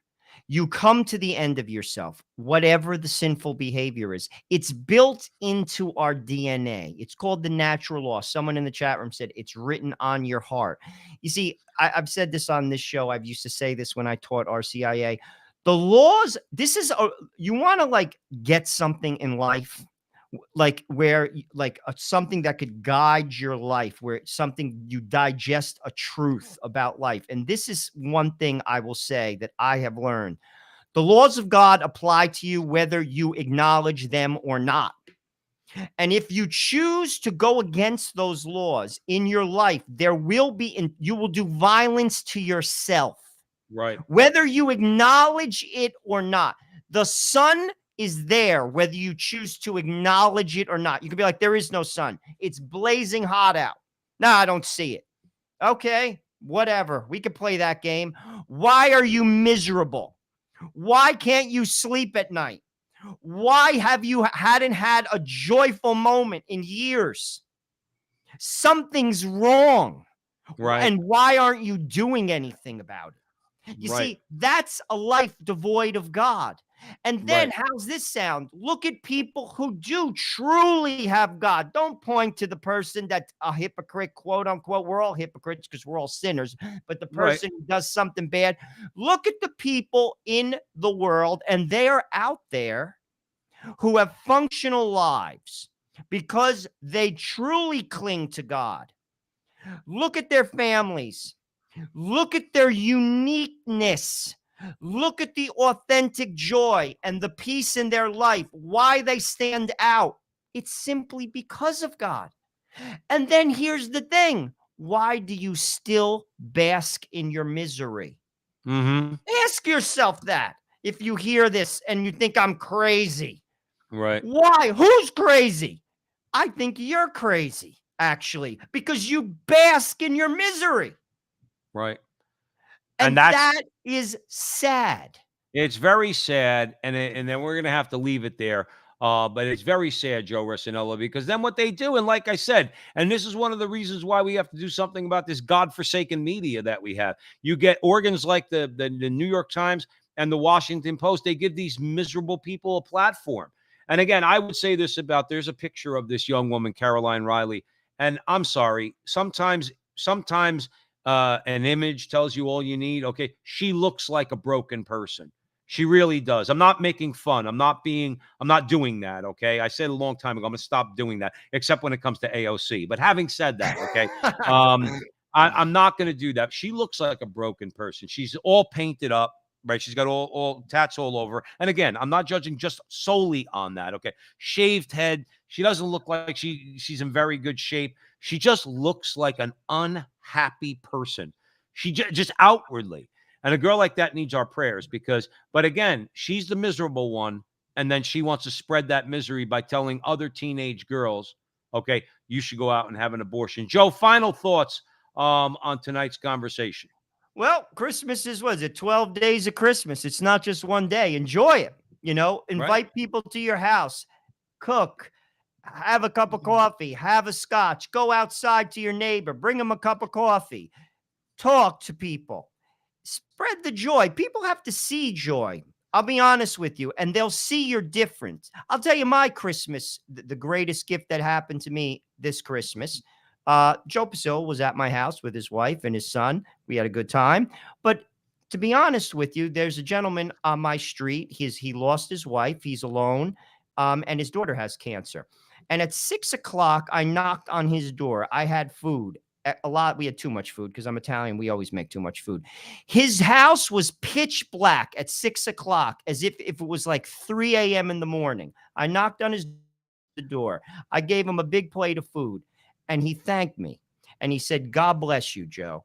You come to the end of yourself, whatever the sinful behavior is. It's built into our DNA. It's called the natural law. Someone in the chat room said it's written on your heart. You see, I've said this on this show. I've used to say this when I taught RCIA. The laws, you want to get something in life, something that could guide your life, where it's something you digest a truth about life. And this is one thing I will say that I have learned. The laws of God apply to you whether you acknowledge them or not. And if you choose to go against those laws in your life, there will be, you will do violence to yourself, Right. whether you acknowledge it or not. The sun is there, whether you choose to acknowledge it or not. You can be like, there is no sun. It's blazing hot out. No, I don't see it. Okay, whatever. We could play that game. Why are you miserable? Why can't you sleep at night? Why have you hadn't had a joyful moment in years? Something's wrong. Right. And why aren't you doing anything about it? You Right. see, that's a life devoid of God. And then Right. how's this sound? Look at people who do truly have God. Don't point to the person that's a hypocrite, quote unquote. We're all hypocrites because we're all sinners. But the Right. person who does something bad, look at the people in the world, and they are out there who have functional lives because they truly cling to God. Look at their families. Look at their uniqueness. Look at the authentic joy and the peace in their life, why they stand out. It's simply because of God. And then here's the thing. Why do you still bask in your misery? Mm-hmm. Ask yourself that if you hear this and you think I'm crazy. Right. Why? Who's crazy? I think you're crazy, actually, because you bask in your misery. Right. And that's that is sad. It's very sad, and then we're gonna have to leave it there. But it's very sad, Joe Rossinello, because then what they do, and like I said, and this is one of the reasons why we have to do something about this godforsaken media that we have. You get organs like the New York Times and the Washington Post. They give these miserable people a platform. And again, I would say this about, there's a picture of this young woman, Caroline Riley, and I'm sorry, sometimes an image tells you all you need. Okay, she looks like a broken person. She really does. I'm not making fun. I'm not doing that. Okay. I said a long time ago, I'm going to stop doing that, except when it comes to AOC. But having said that, okay, I'm not going to do that. She looks like a broken person. She's all painted up, right? She's got all tats all over. And again, I'm not judging just solely on that. Okay. Shaved head. She doesn't look like she's in very good shape. She just looks like an unhappy person. She just outwardly. And a girl like that needs our prayers but again, she's the miserable one. And then she wants to spread that misery by telling other teenage girls, okay, you should go out and have an abortion. Joe, final thoughts on tonight's conversation. Well, Christmas is, what is it, 12 days of Christmas. It's not just one day. Enjoy it. Right. Invite people to your house, cook, have a cup of coffee, have a scotch, go outside to your neighbor, bring them a cup of coffee, talk to people. Spread the joy. People have to see joy. I'll be honest with you, and they'll see you're different. I'll tell you my Christmas, the greatest gift that happened to me this Christmas. Joe Pasil was at my house with his wife and his son. We had a good time. But to be honest with you, there's a gentleman on my street. He lost his wife. He's alone, and his daughter has cancer. And at 6 o'clock, I knocked on his door. I had food. We had too much food because I'm Italian. We always make too much food. His house was pitch black at 6 o'clock, as if it was like 3 a.m. in the morning. I knocked on his door. I gave him a big plate of food, and he thanked me. And he said, God bless you, Joe.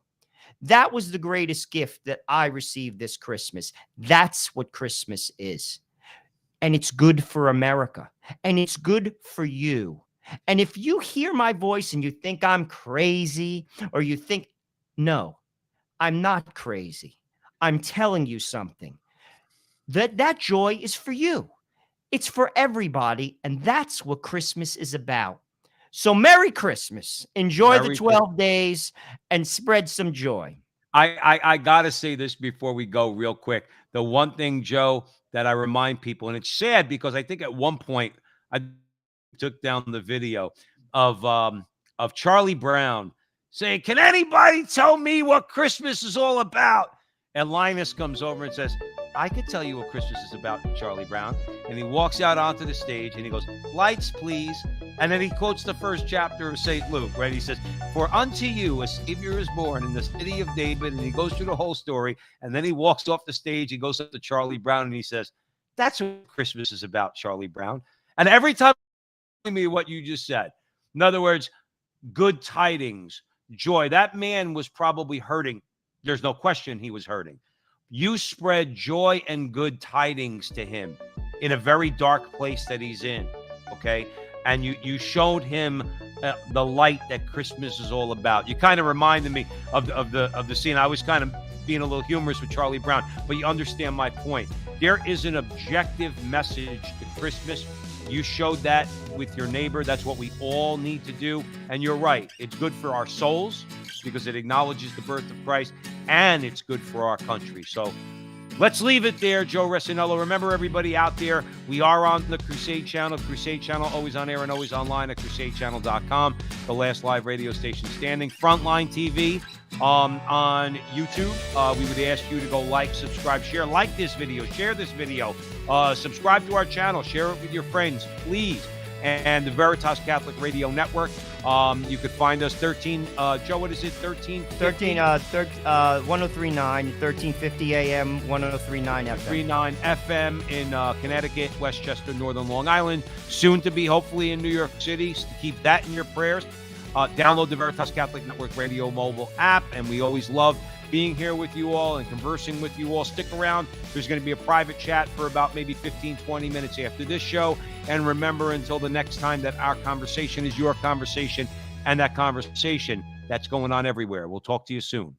That was the greatest gift that I received this Christmas. That's what Christmas is. And it's good for America. And it's good for you. And if you hear my voice and you think I'm crazy, or you think, no, I'm not crazy. I'm telling you something. That joy is for you. It's for everybody. And that's what Christmas is about. So Merry Christmas. Enjoy the 12 days and spread some joy. I got to say this before we go real quick. The one thing, Joe, that I remind people, and it's sad because I think at one point I took down the video of Charlie Brown saying, "Can anybody tell me what Christmas is all about?" And Linus comes over and says, "I could tell you what Christmas is about, Charlie Brown." And he walks out onto the stage and he goes, "Lights, please." And then he quotes the first chapter of St. Luke, right? He says, "For unto you a Savior is born in the city of David." And he goes through the whole story. And then he walks off the stage. He goes up to Charlie Brown and he says, "That's what Christmas is about, Charlie Brown." And every time me what you just said. In other words, good tidings, joy. That man was probably hurting. There's no question he was hurting. You spread joy and good tidings to him in a very dark place that he's in, okay? And you showed him the light that Christmas is all about. You kind of reminded me of the scene. I was kind of being a little humorous with Charlie Brown, but you understand my point. There is an objective message to Christmas. You showed that with your neighbor. That's what we all need to do. And you're right. It's good for our souls because it acknowledges the birth of Christ, and it's good for our country. So let's leave it there, Joe Resinello. Remember, everybody out there, we are on the Crusade Channel. Crusade Channel, always on air and always online at crusadechannel.com, the last live radio station standing. Frontline TV on YouTube. We would ask you to go like, subscribe, share. Like this video, share this video. Subscribe to our channel. Share it with your friends, please. And the Veritas Catholic Radio Network. You could find us 13, Joe, what is it? 1039, 1350 AM, 1039 FM. 39 FM in Connecticut, Westchester, Northern Long Island. Soon to be, hopefully, in New York City. So keep that in your prayers. Download the Veritas Catholic Network Radio mobile app. And we always love being here with you all and conversing with you all. Stick around. There's going to be a private chat for about maybe 15, 20 minutes after this show. And remember, until the next time, that our conversation is your conversation, and that conversation that's going on everywhere. We'll talk to you soon.